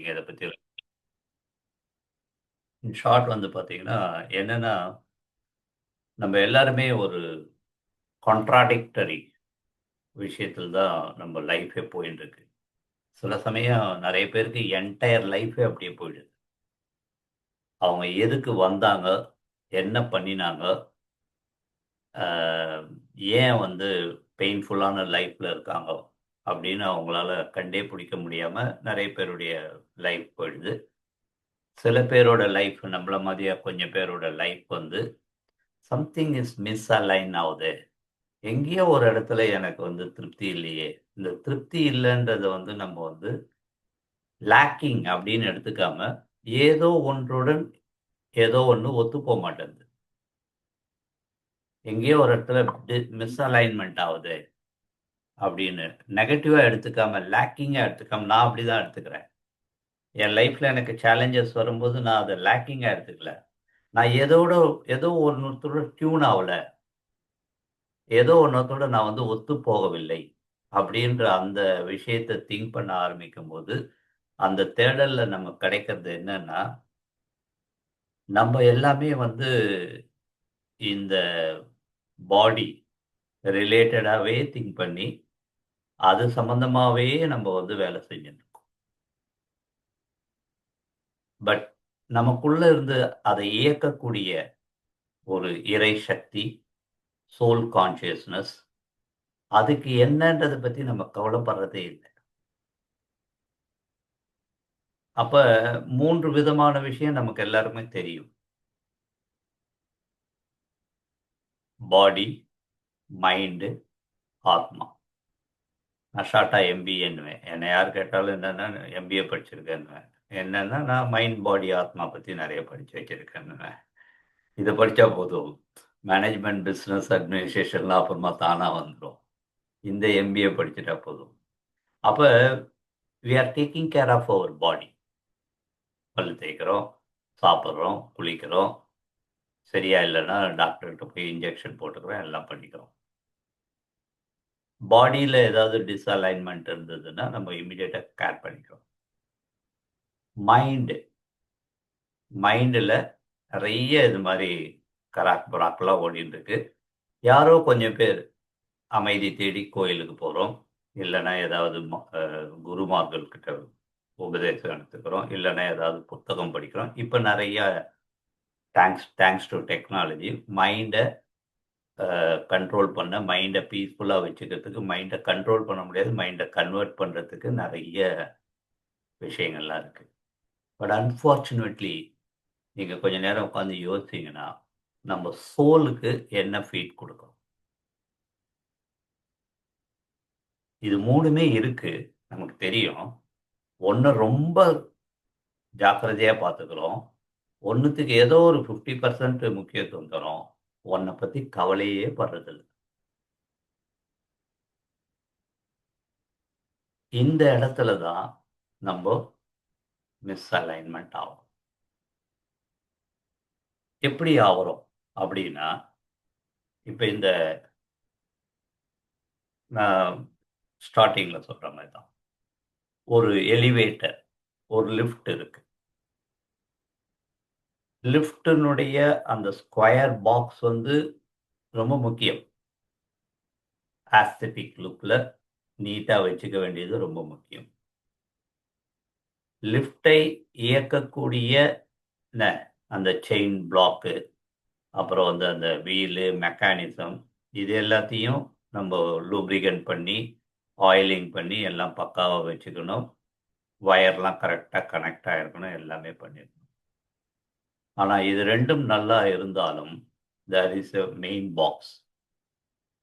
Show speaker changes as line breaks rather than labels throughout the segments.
நீங்க இத பத்தி இன் ஷார்ட் வந்து பார்த்தீங்கன்னா, என்னன்னா, நம்ம எல்லாருமே ஒரு கான்ட்ராடிக்டரி விஷயத்துல தான் நம்ம லைஃபே போயின்ருக்கு. சில சமயம் நெறைய பேருக்கு என்டயர் லைஃபே அப்படியே போயிடுது. அவங்க எதுக்கு வந்தாங்க? என்ன பண்ணினாங்க? அ ஏன் வந்து பெயின்ஃபுல்லான லைஃப்ல இருக்காங்க? அப்படின்னு அவங்களால கண்டே பிடிக்க முடியாம நெறைய பேருடைய லைஃப் போயிடுது. சில பேரோட லைஃப் நம்மள மாதிரியா கொஞ்சம் பேரோட லைஃப் வந்து சம்திங் இஸ் மிஸ்அலைன் ஆவுது. எங்கேயோ ஒரு இடத்துல எனக்கு வந்து திருப்தி இல்லையே! இந்த திருப்தி இல்லன்றத வந்து நம்ம வந்து லேக்கிங் அப்படின்னு எடுத்துக்காம, ஏதோ ஒன்றுடன் ஏதோ ஒண்ணு ஒத்துப்போ மாட்டேன்து. எங்கேயோ ஒரு இடத்துல மிஸ்அலைன்மென்ட் ஆவுது அப்படின்னு. நெகட்டிவா எடுத்துக்காம, லேக்கிங்கா எடுத்துக்காம நான் அப்படிதான் எடுத்துக்கிறேன். என் லைஃப்ல எனக்கு சேலஞ்சஸ் வரும்போது நான் அத லேக்கிங்கா எடுத்துக்கல. நான் ஏதோ ஒன்னத்தோட டியூன் ஆவல. ஏதோ ஒன்னத்தோட நான் வந்து ஒத்து போகவில்லை. அப்படின்ற அந்த விஷயத்த திங்க் பண்ண ஆரம்பிக்கும்போது, அந்த தேடல்ல நமக்கு கிடைக்கிறது என்னன்னா, நம்ம எல்லாமே வந்து இந்த பாடி ரிலேட்டடாவே திங்க் பண்ணி, அது சம்மந்தமாவே நம்ம வந்து வேலை செஞ்சுட்டு இருக்கோம். பட் நமக்குள்ள இருந்து அதை இயக்கக்கூடிய ஒரு இறை சக்தி, சோல் கான்ஷியஸ்னஸ் அதுக்கு என்னன்றத பத்தி நம்ம கவலைப்படுறதே இல்ல. அப்ப 3 விதமான விஷயம் நமக்கு எல்லாருக்குமே தெரியும். பாடி, மைண்ட், ஆத்மா. நான் ஷார்ட்டா எம்பிஏன்னுவேன். என்ன யார் கேட்டாலும் என்னன்னா எம்பிஏ படிச்சிருக்கேன்னுவேன். என்னன்னா நான் மைண்ட், பாடி, ஆத்மா பத்தி நெறைய படிச்சு வச்சிருக்கேன்னுவேன். இத படிச்சா போதும். மேனேஜ்மென்ட், பிசினஸ் அட்மினிஸ்ட்ரேஷன்லாம் அப்புறமா தானா வந்துரும். இந்த எம்பிஏ படிச்சுட்டா போதும். அப்ப we are taking care of our body. பல்லு தேய்க்கிறோம், சாப்பிடுறோம், குளிக்கிறோம். சரியா இல்லன்னா டாக்டர்ட்ட போய் இன்ஜெக்ஷன் போட்டுக்கிறோம். எல்லாம் பண்ணிக்கிறோம். பாடியில ஏதாவது டிஸ்அலைன்மென்ட் இருந்ததுன்னா, நம்ம இமிடியேட்டா கேர் பண்ணிக்கிறோம். மைண்ட் மைண்ட்ல நெறைய இது மாரி கராக் புராக்லாம் ஓடிட்டு இருக்கு. யாரோ கொஞ்சம் பேர் அமைதி தேடி கோயிலுக்கு போறோம். இல்லன்னா ஏதாவது குருமார்கள் கிட்ட உபதேசம் எடுத்துக்கிறோம். இல்லன்னா ஏதாவது புத்தகம் படிக்கிறோம். இப்ப நெறைய தேங்க்ஸ் டூ டெக்னாலஜி மைண்ட கண்ட்ரோல் பண்ண, மைண்ட பீஸ்ஃபுல்லா வச்சுக்கிறதுக்கு, மைண்ட கண்ட்ரோல் பண்ண முடியாது. மைண்ட கன்வெர்ட் பண்றதுக்கு நெறைய விஷயங்கள்லாம் இருக்கு. பட் அன்பார்ச்சுனேட்லி நீங்க கொஞ்ச நேரம் உட்கார்ந்து யோசிச்சீங்கன்னா, நம்ம சோலுக்கு என்ன ஃபீட் குடுக்குறோம்? இது 3மே இருக்கு. நமக்கு தெரியும். ஒண்ண ரொம்ப ஜாக்கிரதையா பார்த்துக்கிறோம். ஒண்ணுத்துக்கு ஏதோ ஒரு 50% முக்கியத்துவம் தர்றோம். ஒண்ண பத்தி கவலையே படுறதில்ல. இந்த இடத்துல தான் நம்ப மிஸ்அலைன்மென்ட் ஆவோம். எப்படி ஆகுறோம்? அப்படின்னா, இப்ப இந்த நான் ஸ்டார்ட்டிங்ல சொல்ற மாரி தான். ஒரு எலிவேட்டர், ஒரு லிஃப்ட் இருக்கு. லிஃப்ட்டினுடைய அந்த ஸ்கொயர் பாக்ஸ் வந்து ரொம்ப முக்கியம். ஆஸ்தெடிக் லுக்ல நீட்டா வச்சுக்க வேண்டியது ரொம்ப முக்கியம். லிஃப்ட்டை இயக்கக்கூடிய ந அந்த செயின் பிளாக்கு, அப்புறம் வந்து அந்த வீலு, மெக்கானிசம் இது எல்லாத்தையும் நம்ப லூப்ரிகன்ட் பண்ணி, ஆயிலிங் பண்ணி எல்லாம் பக்காவா வச்சுக்கணும். வயர்லாம் கரெக்ட்டா கனெக்ட் ஆயிருக்கணும். எல்லாமே பண்ணியிருக்கணும். ஆனா இது 2ம் நல்லா இருந்தாலும், there is a main box.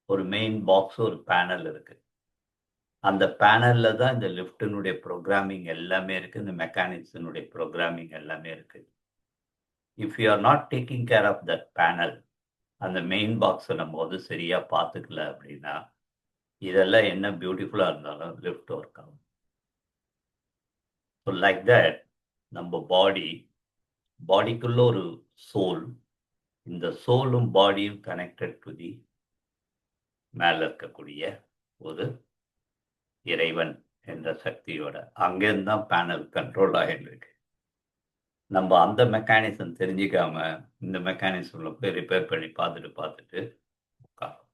ஒரு மெயின் பாக்ஸ், ஒரு பேனல் இருக்கு. அந்த பேனல்ல தான் இந்த லிஃப்ட்டினுடைய புரோகிராமிங் எல்லாமே இருக்கு. இந்த மெக்கானிக்ஸினுடைய புரோகிராமிங் எல்லாமே இருக்கு. If you are not taking care of that panel, அந்த மெயின் பாக்ஸ நம்ம வந்து சரியா பார்த்துக்கல அப்படின்னா, இதெல்லாம் என்ன பியூட்டிஃபுல்லா இருந்தாலும் லிஃப்ட் ஒர்க் ஆகும். ஸோ லைக் தட் நம்ம பாடிக்குள்ள ஒரு சோல். இந்த சோலும் பாடியும் கனெக்டட் டூ தி மேல இருக்கக்கூடிய ஒரு இறைவன். என்ற சக்தியோட அங்கேருந்து தான் பேனல் கண்ட்ரோல் ஆகிருக்கு. நம்ம அந்த மெக்கானிசம் தெரிஞ்சிக்காம இந்த மெக்கானிசம்ல போய் ரிப்பேர் பண்ணி பார்த்துட்டு உட்கார்றோம்.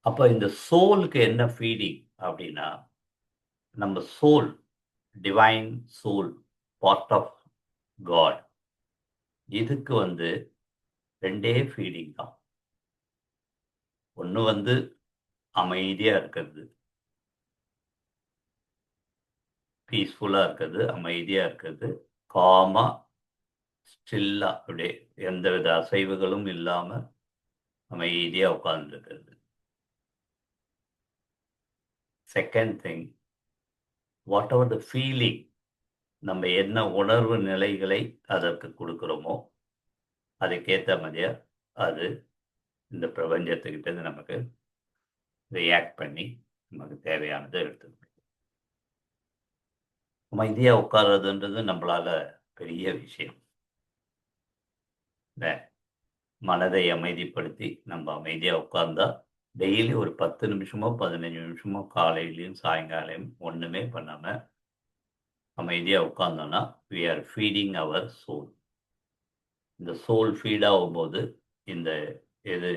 அப்ப இந்த சோலுக்கு என்ன ஃபீடிங் அப்படின்னா, நம்ம soul, divine soul, part of God. இதுக்கு 2 ஃபீடிங் தான். ஒண்ணு அமைதியா இருக்கிறது, பீஸ்ஃபுல்லா இருக்கிறது, அமைதியா இருக்கிறது, காமா, ஸ்டில்லா அப்படியே எந்தவித அசைவுகளும் இல்லாம அமைதியா உட்கார்ந்துருக்கிறது. Second thing, whatever the feeling, நம்ம என்ன உணர்வு நிலைகளை அதற்கு கொடுக்குறோமோ, அதுக்கேத்த மாதிரியா அது இந்த பிரபஞ்சத்துக்கிட்டேருந்து நமக்கு ரியாக்ட் பண்ணி நமக்கு தேவையானதை எடுத்துக்கணும். அமைதியா உட்கார்றதுன்றது நம்மளால பெரிய விஷயம். இல்ல, மனதை அமைதிப்படுத்தி நம்ம அமைதியா உட்கார்ந்தா, டெய்லி ஒரு 10 நிமிஷமோ, 15 நிமிஷமோ காலையிலயும், சாயங்காலம் ஒண்ணுமே பண்ணாம அமைதியா உட்கார்ந்தோம்னா, we are feeding our soul. இந்த சோல் ஃபீட் ஆகும்போது, இந்த இது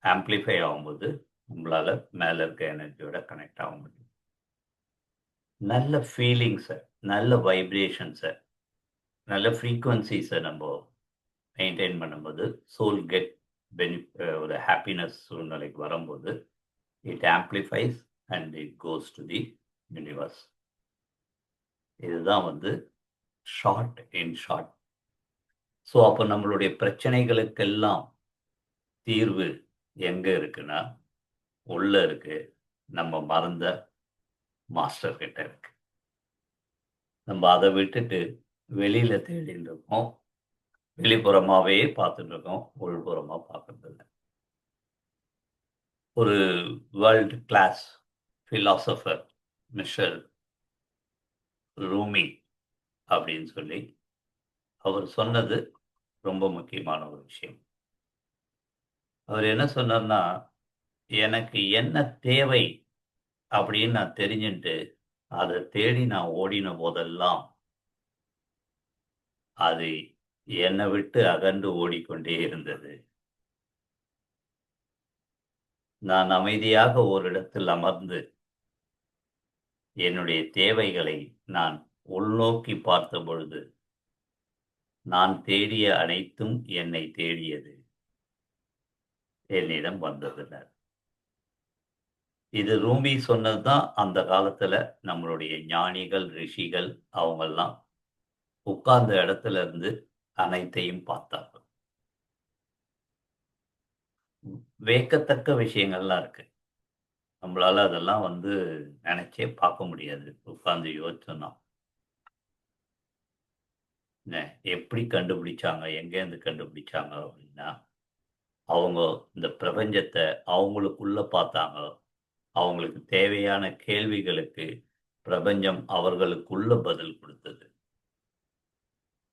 ஆம்பிளிஃபை ஆகும்போது, நம்மளால மேல இருக்க எனர்ஜியோட கனெக்ட் ஆக முடியும். நல்ல ஃபீலிங்ஸ, நல்ல வைப்ரேஷன்ஸ, நல்ல ஃப்ரீக்வன்சிஸ நம்ம மெயின்டெயின் பண்ணும்போது, சோல் கெட் ஒரு ஹாப்பினஸ் சூழ்நிலைக்கு வரும்போது, it amplifies and it goes to the universe. இதுதான் ஷார்ட் இன் ஷார்ட். ஸோ அப்போ நம்மளுடைய பிரச்சனைகளுக்கெல்லாம் தீர்வு எங்க இருக்குன்னா, உள்ள இருக்கு. நம்ம மறந்த மாஸ்டர் கிட்ட இருக்கு. நம்ம அத விட்டுட்டு வெளியில தேடிட்டு இருக்கோம். வெளிப்புறமாவே பார்த்துட்டு இருக்கோம். உள்புறமா பார்க்கறதில்ல. ஒரு வேர்ல்ட் கிளாஸ் பிலாசபர் மிஷல் ரூமி அப்படின்னு சொல்லி அவர் சொன்னது ரொம்ப முக்கியமான ஒரு விஷயம். அவர் என்ன சொன்னார்னா, எனக்கு என்ன தேவை அப்படின்னு நான் தெரிஞ்சுட்டு, அத தேடி நான் ஓடின போதெல்லாம், அது என்னை விட்டு அகன்று ஓடிக்கொண்டே இருந்தது. நான் அமைதியாக ஓரிடத்தில் அமர்ந்து, என்னுடைய தேவைகளை நான் உள்நோக்கி பார்த்தபொழுது, நான் தேடிய அனைத்தும் என்னை தேடியது. என்னிடம் வந்ததுன்னார். இது ரூமி சொன்னது தான் அந்த காலத்துல நம்மளுடைய ஞானிகள், ரிஷிகள் அவங்கெல்லாம் உட்கார்ந்த இடத்துல இருந்து அனைத்தையும் பார்த்தாங்க. வியக்கத்தக்க விஷயங்கள்லாம் இருக்கு. நம்மளால அதெல்லாம் நினைச்சே பார்க்க முடியாது. உட்கார்ந்து யோசிச்சோம்னா. என்ன எப்படி கண்டுபிடிச்சாங்க? எங்கேருந்து கண்டுபிடிச்சாங்க அப்படின்னா, அவங்க இந்த பிரபஞ்சத்த அவங்களுக்குள்ள பார்த்தாங்க. அவங்களுக்கு தேவையான கேள்விகளுக்கு பிரபஞ்சம் அவர்களுக்குள்ள பதில் குடுத்தது.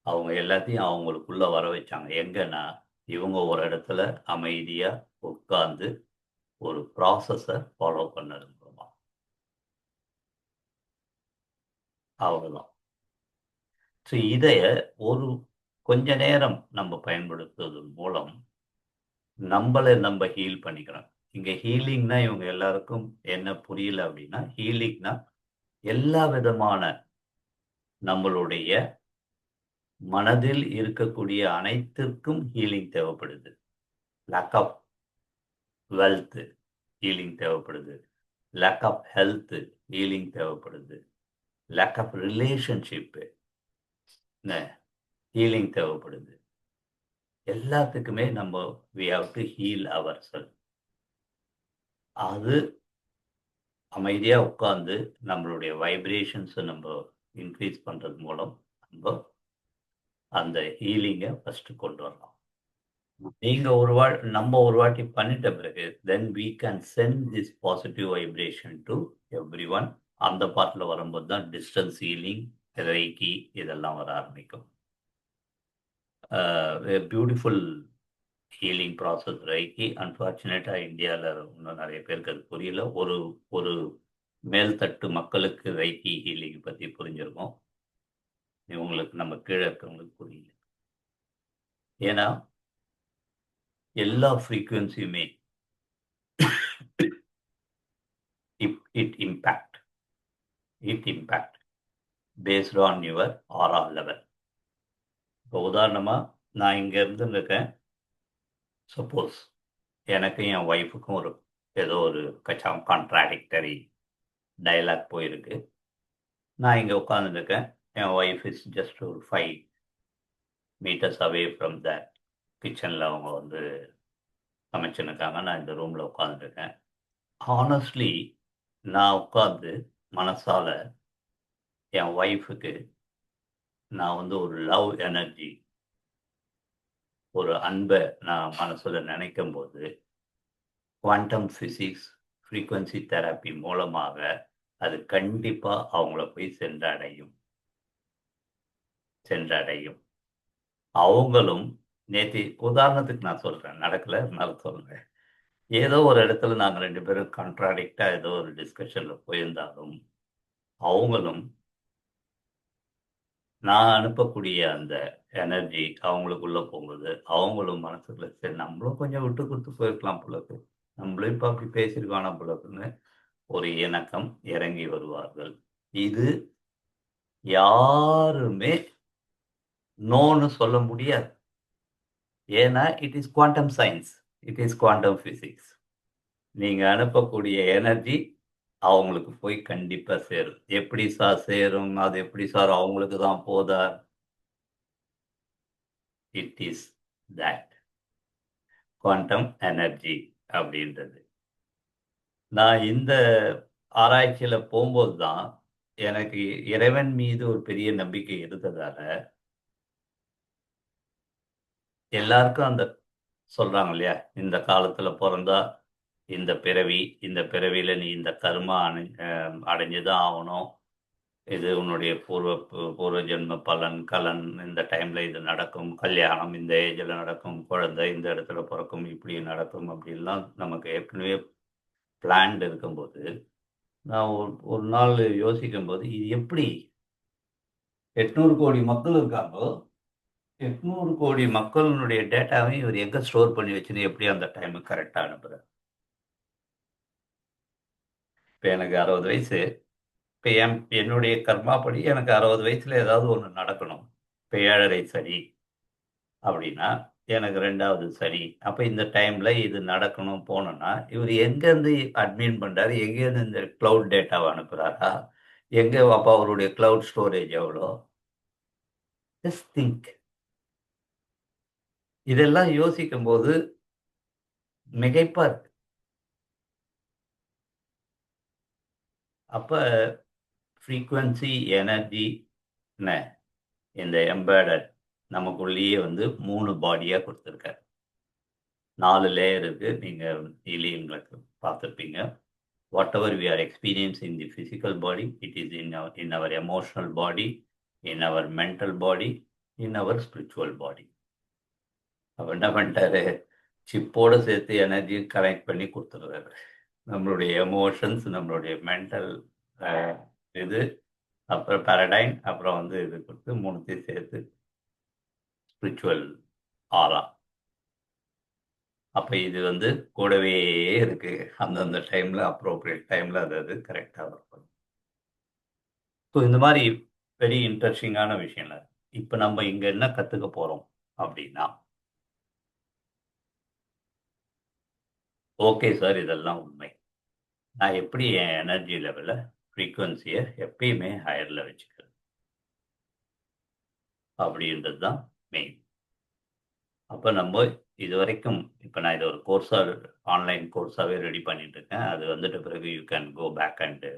அவங்க எல்லாத்தையும் அவங்களுக்குள்ள வர வச்சாங்க. எங்கன்னா, இவங்க ஒரு இடத்துல அமைதியா உட்கார்ந்து ஒரு ப்ராசஸ ஃபாலோ பண்ணது மூலமா. அவ்வளவுதான். ஸோ இதைய ஒரு கொஞ்ச நேரம் நம்ம பயன்படுத்துவதன் மூலம், நம்பள நம்ப ஹீல் பண்ணிக்கிறோம். இங்க ஹீலிங்னா இவங்க எல்லாருக்கும் என்ன புரியல அப்படின்னா, ஹீலிங்னா எல்லா விதமான நம்மளுடைய மனதில் இருக்கக்கூடிய அனைத்திற்கும் ஹீலிங் தேவைப்படுது. லேக் ஆஃப் வெல்த் ஹீலிங் தேவைப்படுது. லேக் ஆஃப் ஹெல்த் ஹீலிங் தேவைப்படுது. லேக் ஆஃப் ரிலேஷன்ஷிப் ஹீலிங் தேவைப்படுது. எல்லாத்துக்குமே நம்ம we have to heal our self. அது அமைதியா உட்கார்ந்து நம்மளுடைய வைப்ரேஷன்ஸ நம்ம இன்க்ரீஸ் பண்றது மூலம் நம்ம அந்த ஹீலிங்க ஃபர்ஸ்ட் கொண்டு வரலாம். நீங்க நம்ம ஒரு வாட்டி பண்ணிட்ட பிறகு, then we can send this positive vibration to everyone. அந்த பார்ட்ல வரும்போது தான் டிஸ்டன்ஸ் ஹீலிங், ரெய்கி இதெல்லாம் வர ஆரம்பிக்கும். Beautiful healing process reiki. அன்ஃபார்ச்சுனேட்டாக இந்தியாவில் இன்னும் நிறைய பேருக்கு அது புரியல. ஒரு ஒரு மேல்தட்டு மக்களுக்கு ரைக்கி ஹீலிங் பற்றி புரிஞ்சிருக்கும். இவங்களுக்கு நம்ம கீழே இருக்கவங்களுக்கு புரியல. ஏன்னா எல்லா ஃப்ரீக்குவென்சியுமே it impact based on your aura level. இப்போ உதாரணமாக நான் இங்கே இருந்துருக்கேன். சப்போஸ் எனக்கும் என் ஒய்ஃபுக்கும் ஏதோ ஒரு கான்ட்ராடிக்டரி டைலாக் போயிருக்கு. நான் இங்கே உட்காந்துருக்கேன். என் ஒய்ஃப் இஸ் ஜஸ்ட் ஒரு 5 meters அவே ஃப்ரம் த கிச்சனில் அவங்க வந்து சமைச்சுன்னு இருக்காங்க. நான் இந்த ரூமில் உட்காந்துருக்கேன். ஹானஸ்ட்லி நான் உட்காந்து மனசால என் ஒய்ஃபுக்கு நான் வந்து ஒரு லவ் எனர்ஜி, ஒரு அன்பை நான் மனசுல நினைக்கும் போது குவாண்டம் ஃபிசிக்ஸ் ஃப்ரீக்வன்சி தெரப்பி மூலமாக அது கண்டிப்பா அவங்கள போய் சென்றடையும். அவங்களும் நேற்று உதாரணத்துக்கு நான் சொல்றேன், நடக்கல இருந்தாலும் சொல்றேன். ஏதோ ஒரு இடத்துல நாங்கள் 2 பேரும் கான்ட்ராடிக்டா ஏதோ ஒரு டிஸ்கஷன்ல போயிருந்தாலும் அவங்களும் நான் அனுப்பக்கூடிய அந்த எனர்ஜி அவங்களுக்குள்ள போகும்போது அவங்களும் மனசுக்குள்ள சரி நம்மளும் கொஞ்சம் விட்டு கொடுத்து போயிருக்கலாம் போலக்கு, நம்மளும் இப்போ அப்படி பேசியிருக்கான போலக்குன்னு ஒரு இணக்கம் இறங்கி வருவார்கள். இது யாருமே நோன்னு சொல்ல முடியாது. ஏன்னா it is quantum science, it is quantum physics. நீங்க அனுப்பக்கூடிய எனர்ஜி அவங்களுக்கு போய் கண்டிப்பா சேரும். எப்படி சார் சேரும்? அது எப்படி சார் அவங்களுக்கு தான் போதா? It is that quantum energy அப்படின்றது. நான் இந்த ஆராய்ச்சியில போகும்போது தான் எனக்கு இறைவன் மீது ஒரு பெரிய நம்பிக்கை இருந்ததால எல்லாருக்கும் அந்த சொல்றாங்க இல்லையா, இந்த காலத்துல பிறந்தா இந்த பிறவி, இந்த பிறவியில நீ இந்த கர்மா அடைஞ்சுதான் ஆகணும். இது உன்னுடைய பூர்வ ஜென்ம பலன் கலன். இந்த டைம்ல இது நடக்கும். கல்யாணம் இந்த ஏஜ்ல நடக்கும். குழந்தை இந்த இடத்துல பிறக்கும். இப்படி நடக்கும். அப்படின்லாம் நமக்கு ஏற்கனவே பிளான்ட் இருக்கும்போது நான் ஒரு நாள் யோசிக்கும்போது இது எப்படி 800 கோடி மக்கள் இருக்காங்களோ 800 கோடி மக்களுடைய டேட்டாவையும் இவர் எங்க ஸ்டோர் பண்ணி வச்சுன்னு எப்படி அந்த டைமுக்கு கரெக்டா அனுப்புறாரு? இப்போ எனக்கு 60 வயசு. இப்போ என்னுடைய கர்மாப்படி எனக்கு 60 வயசுல ஏதாவது ஒன்று நடக்கணும். இப்போ 7.5 சனி அப்படின்னா எனக்கு 2வது சனி. அப்போ இந்த டைம்ல இது நடக்கணும் போகணும்னா இவர் எங்கேருந்து அட்மின் பண்றாரு? எங்கேருந்து இந்த கிளவுட் டேட்டாவை அனுப்புறாரா? எங்கே அப்போ அவருடைய கிளவுட் ஸ்டோரேஜ் எவ்வளோ? Just think. இதெல்லாம் யோசிக்கும் போது மிகைப்பா இருக்கு. அப்ப ஃப்ரீக்வன்சி எனர்ஜி இந்த எம்பேடட் நமக்குள்ளேயே வந்து 3 பாடியா கொடுத்துருக்காரு. 4 லேயர் இருக்கு. நீங்க ஹீலியங்களுக்கு பார்த்துருப்பீங்க. whatever we are experiencing in the physical body, it is in our emotional body, in our mental body, in our spiritual body. அப்ப என்ன பண்ணிட்டாரு? சிப்போட சேர்த்து எனர்ஜி கனெக்ட் பண்ணி கொடுத்துருக்காரு. நம்மளுடைய எமோஷன்ஸ், நம்மளுடைய மென்டல் இது, அப்புறம் பேரடைம், அப்புறம் வந்து இது கொடுத்து 3த்தையும் சேர்த்து ஸ்பிரிச்சுவல் ஆரா. அப்போ இது வந்து கூடவே இருக்கு. அந்தந்த டைம்ல அப்ரோப்ரியேட் டைம்ல அது கரெக்டாக ஒர்க் பண்ணும். ஸோ இந்த மாதிரி வெரி இன்ட்ரெஸ்டிங்கான விஷயம்ல இப்போ நம்ம இங்க என்ன கத்துக்க போறோம் அப்படின்னா, ஓகே சார் இதெல்லாம் உண்மை. நான் எப்படி என் எனர்ஜி லெவல ஃப்ரீக்குவன்சியை எப்பயுமே ஹையர்ல வச்சுக்கிறேன் அப்படின்றது தான் மெயின். அப்போ நம்ம இது வரைக்கும் இப்போ நான் இதை ஒரு கோர்ஸாக ஆன்லைன் கோர்ஸாகவே ரெடி பண்ணிட்டு இருக்கேன். அது வந்துட்ட பிறகு you can go back and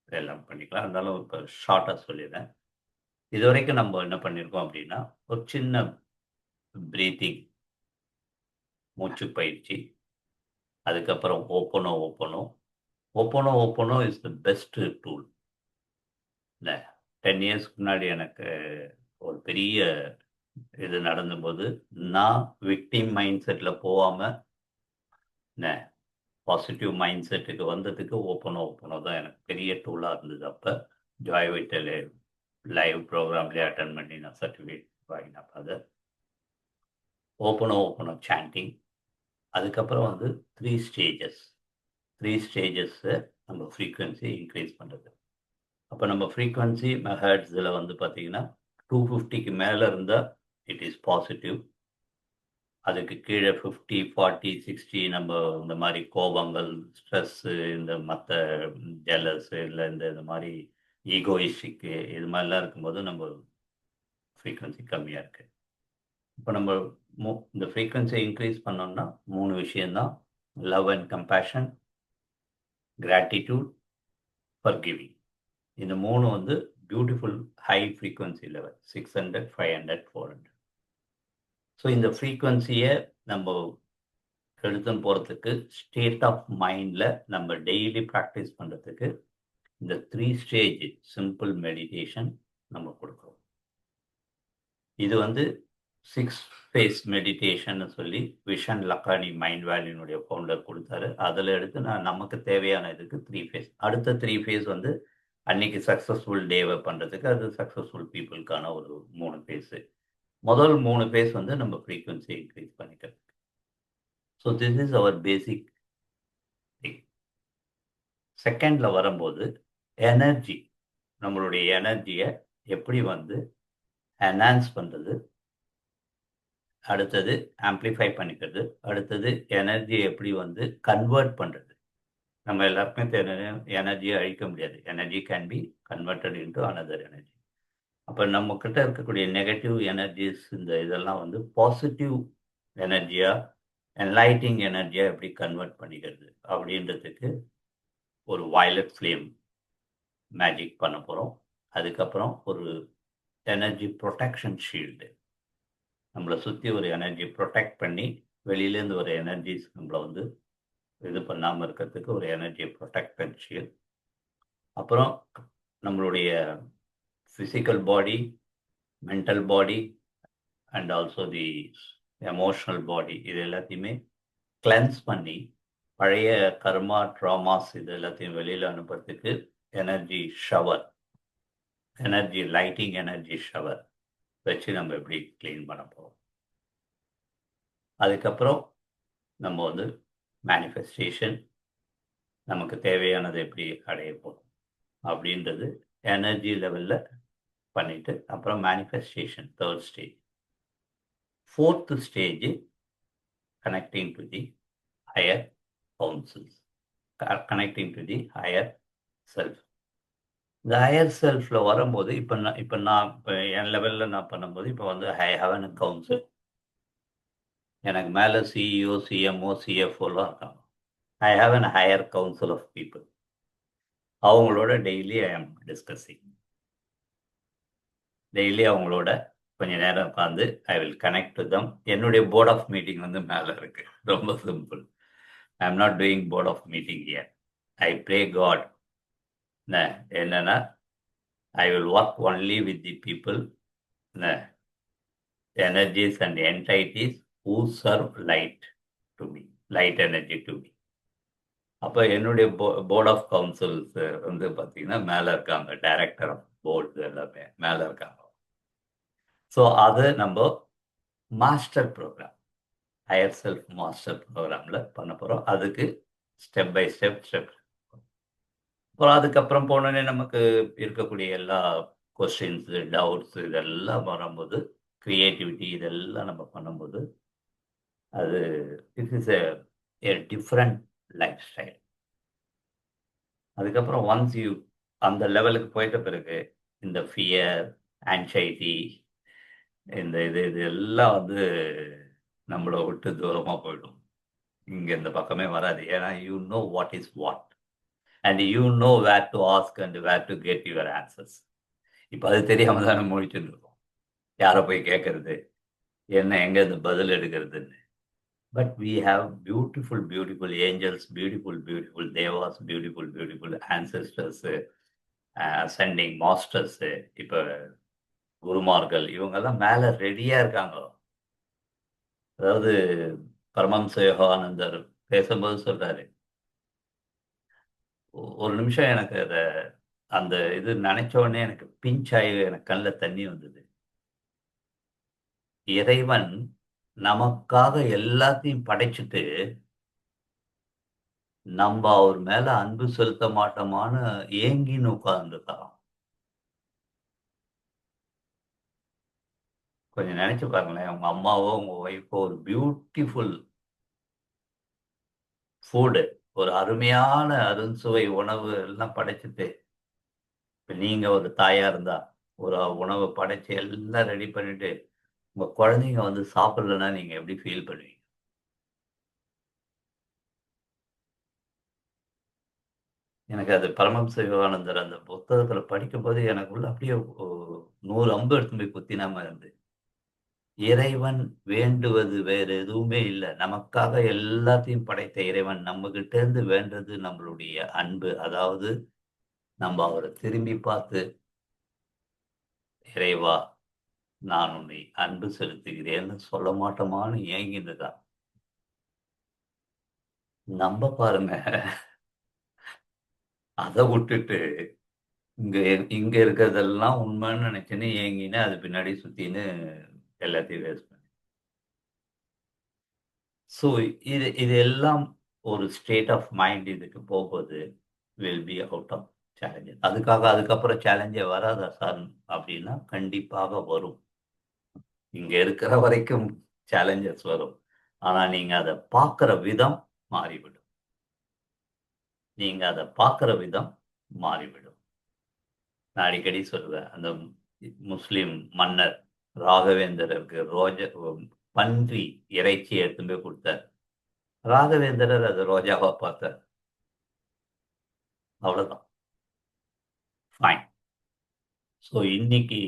எல்லாம் பண்ணிக்கலாம். இருந்தாலும் இப்போ ஷார்ட்டாக சொல்லிடுறேன். இது வரைக்கும் நம்ம என்ன பண்ணியிருக்கோம் அப்படின்னா, ஒரு சின்ன பிரீத்திங் மூச்சு பயிற்சி, அதுக்கப்புறம் ஓப்பனோ இஸ் த பெஸ்ட் டூல். இல்லை 10 இயர்ஸ்க்கு முன்னாடி எனக்கு ஒரு பெரிய இது நடந்தபோது நான் விக்டிம் மைண்ட் செட்டில் போகாமல் பாசிட்டிவ் மைண்ட் செட்டுக்கு வந்ததுக்கு ஓப்பனோ தான் எனக்கு பெரிய டூலாக இருந்தது. அப்போ ஜாய் வைட்டல் லைவ் ப்ரோக்ராம்லேயே அட்டன் பண்ணி நான் சர்டிஃபிகேட் வாங்கினப்போ அதை ஓப்பனோ சாண்டிங். அதுக்கப்புறம் வந்து 3 ஸ்டேஜஸ்ஸை நம்ம ஃப்ரீக்குவென்சி இன்க்ரீஸ் பண்ணுறது. அப்போ நம்ம ஃப்ரீக்குவென்சி மெஹர்ட்ஸில் வந்து பார்த்தீங்கன்னா 250க்கு மேலே இருந்தால் இட் இஸ் பாசிட்டிவ். அதுக்கு கீழே 50, 40, 60 நம்ம இந்த மாதிரி கோபங்கள், ஸ்ட்ரெஸ்ஸு, இந்த மற்ற ஜெலஸு, இல்லை இந்த மாதிரி ஈகோயிஸ்டிக்கு இது மாதிரிலாம் இருக்கும்போது நம்ம ஃப்ரீக்குவென்சி கம்மியாக இருக்குது. இப்போ நம்ம இந்த ஃப்ரீக்குவென்சியை இன்க்ரீஸ் பண்ணோம்னா 3 விஷயந்தான்: love and compassion, gratitude, forgiving. இந்த 3 வந்து beautiful high frequency level 600, 500, 400. So இந்த ஃப்ரீக்குவென்சியை நம்ம எடுத்துன்னு போகிறதுக்கு ஸ்டேட் ஆஃப் மைண்டில் நம்ம டெய்லி ப்ராக்டிஸ் பண்ணுறதுக்கு இந்த 3 ஸ்டேஜ் சிம்பிள் மெடிடேஷன் நம்ம கொடுக்குறோம். இது வந்து 6 ஃபேஸ் மெடிடேஷன் சொல்லி விஷன் லக்கானி மைண்ட் வேல்யூனுடைய ஃபவுண்டர் கொடுத்தாரு. அதில் எடுத்து நமக்கு தேவையான இதுக்கு 3 ஃபேஸ். அடுத்த 3 ஃபேஸ் வந்து அன்னைக்கு சக்ஸஸ்ஃபுல் டேவை பண்ணுறதுக்கு, அது சக்ஸஸ்ஃபுல் பீப்புளுக்கான ஒரு 3 ஃபேஸு. முதல் 3 ஃபேஸ் வந்து நம்ம ஃப்ரீக்குவென்சி இன்க்ரீஸ் பண்ணிக்கிறது. So this is our basic thing. செகண்டில் வரும்போது எனர்ஜி, நம்மளுடைய எனர்ஜியை எப்படி வந்து என்ஹான்ஸ் பண்ணுறது, அடுத்தது ஆம்ப்ளிஃபை பண்ணிக்கிறது, அடுத்தது எனர்ஜியை எப்படி வந்து கன்வெர்ட் பண்ணுறது. நம்ம எல்லாருக்குமே தெரியும், எனர்ஜியை அழிக்க முடியாது. Energy can be converted into another energy. அப்போ நம்மக்கிட்ட இருக்கக்கூடிய நெகட்டிவ் எனர்ஜிஸ், இந்த இதெல்லாம் வந்து பாசிட்டிவ் எனர்ஜியாக, என்லைட்டிங் எனர்ஜியாக எப்படி கன்வெர்ட் பண்ணிக்கிறது அப்படின்றதுக்கு ஒரு வயலட் ஃப்ளேம் மேஜிக் பண்ண போகிறோம். அதுக்கப்புறம் ஒரு எனர்ஜி ப்ரொடெக்ஷன் ஷீல்டு, நம்மளை சுற்றி ஒரு எனர்ஜி ப்ரொடெக்ட் பண்ணி வெளியிலேருந்து ஒரு எனர்ஜிஸ் நம்மளை வந்து இது பண்ணாமல் இருக்கிறதுக்கு ஒரு எனர்ஜி ப்ரொடெக்ஷன் ஷீல்டு. அப்புறம் நம்மளுடைய physical body, mental body and also the emotional body, இது எல்லாத்தையுமே கிளென்ஸ் பண்ணி பழைய கர்மா, ட்ராமாஸ் இது எல்லாத்தையும் வெளியில் அனுப்புறதுக்கு energy shower, energy lighting energy shower வச்சு நம்ம எப்படி க்ளீன் பண்ண போகிறோம். அதுக்கப்புறம் நம்ம வந்து மேனிஃபெஸ்டேஷன், நமக்கு தேவையானதை எப்படி அடைய போகிறோம் அப்படின்றது எனர்ஜி லெவலில் பண்ணிவிட்டு, அப்புறம் manifestation 3rd stage. 4th stage connecting to the higher councils, connecting to the higher self. இந்த ஹையர் செல்ஃபில் வரும்போது இப்போ நான் என் லெவலில் நான் பண்ணும்போது, இப்போ வந்து ஐ ஹாவ் அன் கவுன்சில். எனக்கு மேலே சிஇஓ, சிஎம்ஓ, சிஎஃப்ஓலாம் இருக்காங்க. I have an higher council of people. அவங்களோட daily I am discussing. Daily அவங்களோட கொஞ்சம் நேரம் உட்காந்து I will connect to them. என்னுடைய போர்ட் ஆஃப் மீட்டிங் வந்து மேலே இருக்கு. ரொம்ப simple. I am not doing board of meeting here. I pray God. என்னன்னா, I will work only with the people, energies and entities who serve light to me, light energy to me. அப்போ என்னுடைய board of councils வந்து பார்த்தீங்கன்னா மேலே இருக்காங்க. Director of ports எல்லாமே மேலே இருக்காங்க. ஸோ அது நம்ம master program, higher self master ப்ரோக்ராமில் பண்ண போகிறோம். அதுக்கு ஸ்டெப் பை ஸ்டெப். அப்புறம் அதுக்கப்புறம் போனோடனே நமக்கு இருக்கக்கூடிய எல்லா கொஸ்டின்ஸு, டவுட்ஸு இதெல்லாம் வரும்போது, க்ரியேட்டிவிட்டி இதெல்லாம் நம்ம பண்ணும்போது, அது it is a different life style. அதுக்கப்புறம் ஒன்ஸ் யூ அந்த லெவலுக்கு போயிட்ட பிறகு இந்த ஃபியர், ஆன்சைட்டி, இந்த இது எல்லாம் வந்து நம்மளை விட்டு தூரமாக போயிடும். இங்கே இந்த பக்கமே வராது. ஏன்னா you know what is what and you know where to ask and where to get your answers. இப்போ அது தெரியாமல் தானே முழிச்சுட்டு இருக்கோம். யாரை போய் கேட்கறது, என்ன எங்கே இந்த பதில் எடுக்கிறதுன்னு. But we have beautiful angels, beautiful devas, beautiful ancestors, ascending masters. இப்போ குருமார்கள் இவங்கெல்லாம் மேல ரெடியா இருக்காங்க. அதாவது பரமஹம்ச யோகானந்தர் பேசும்போது சொல்றாரு, ஒரு நிமிஷம் எனக்கு அந்த இது நெனச்ச உடனே எனக்கு பிஞ்ச் ஆயி எனக்கு கண்ல தண்ணி வந்தது. இறைவன் நமக்காக எல்லாத்தையும் படைச்சுட்டு, நம்ப அவர் மேல அன்பு செலுத்த மாட்டோமான்னு ஏங்கின்னு உட்கார்ந்துருக்காராம். கொஞ்சம் நெனச்சு பாருங்களேன். உங்க அம்மாவோ, உங்க ஒய்ஃபோ ஒரு பியூட்டிஃபுல் ஃபுட், ஒரு அருமையான அறுசுவை உணவு எல்லாம் படைச்சுட்டு, இப்ப நீங்க ஒரு தாயா இருந்தா, ஒரு உணவு படைச்சு எல்லாம் ரெடி பண்ணிட்டு, உங்க குழந்தைங்க வந்து சாப்பிடலன்னா நீங்க எப்படி ஃபீல் பண்ணுவீங்க? எனக்கு அது பரமஹம்ச யோகானந்தர் அந்த புத்தகத்துல படிக்கும்போது எனக்குள்ள அப்படியே 100 அம்பு எடுத்துன்னு போய் குத்தின மாரி இருந்தது. இறைவன் வேண்டுவது வேற எதுவுமே இல்ல. நமக்காக எல்லாத்தையும் படைத்த இறைவன் நம்மகிட்ட இருந்து வேண்டது நம்மளுடைய அன்பு. அதாவது நம்ம அவர திரும்பி பார்த்து, "இறைவா, நான் உன்னை அன்பு செலுத்துகிறேன்னு" சொல்ல மாட்டோமான்னு ஏங்கின்னு இருக்கான். நம்ப பாருங்க. அத வுட்டுட்டு, இங்க இங்க இருக்கிறதெல்லாம் உண்மைன்னு நெனைச்சுன்னு ஏங்கின்னு, அது பின்னாடி சுத்தின்னு எல்லாத்தையும் வேஸ்ட் பண்ணி ஸோ இது இது எல்லாம் ஒரு ஸ்டேட் ஆஃப் மைண்ட் இதுக்கு போம்போது, will be out of challenges. அதுக்கப்புறம் சேலஞ்சே வராதா சார்? அப்படின்னா, கண்டிப்பாக வரும். இங்க இருக்கிற வரைக்கும் சேலஞ்சஸ் வரும். ஆனா, நீங்க அத பார்க்கிற விதம் மாறிவிடும். நீங்க அத பார்க்கிற விதம் மாறிவிடும். நான் அடிக்கடி சொல்லுவேன். அந்த முஸ்லிம் மன்னர் ராகவேந்தருக்கு பன்றி இறைச்சி எடுத்துன்னு போய் குடுத்தார். ராகவேந்திரர் அத ரோஜாவா பார்த்தார். அவ்வளதான். ஃபைன். ஸோ இன்னைக்கு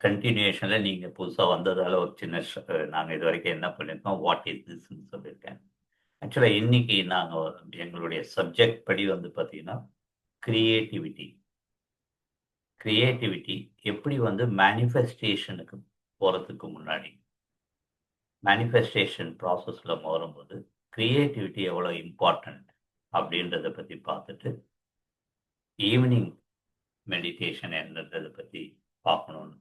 கன்டினியூஷன்ல நீங்க புதுசா வந்ததால ஒரு சின்ன நாங்க இதுவரைக்கும் என்ன பண்ணியிருக்கோம், வாட் இஸ் திஸ்ன்னு சொல்லியிருக்கேன். ஆக்சுவலா இன்னைக்கு நாங்க எங்களுடைய சப்ஜெக்ட் படி வந்து பார்த்தீங்கன்னா, கிரியேட்டிவிட்டி. கிரியேட்டிவிட்டி எப்படி வந்து மேனிஃபெஸ்டேஷனுக்கு போறதுக்கு முன்னாடி, மேனிஃபெஸ்டேஷன் ப்ராசஸ்ல வரும்போது, கிரியேட்டிவிட்டி எவ்வளோ இம்பார்ட்டன்ட் அப்படின்றத பத்தி பார்த்துட்டு, ஈவினிங் மெடிடேஷன் என்னன்றத பத்தி பார்க்கணும்னு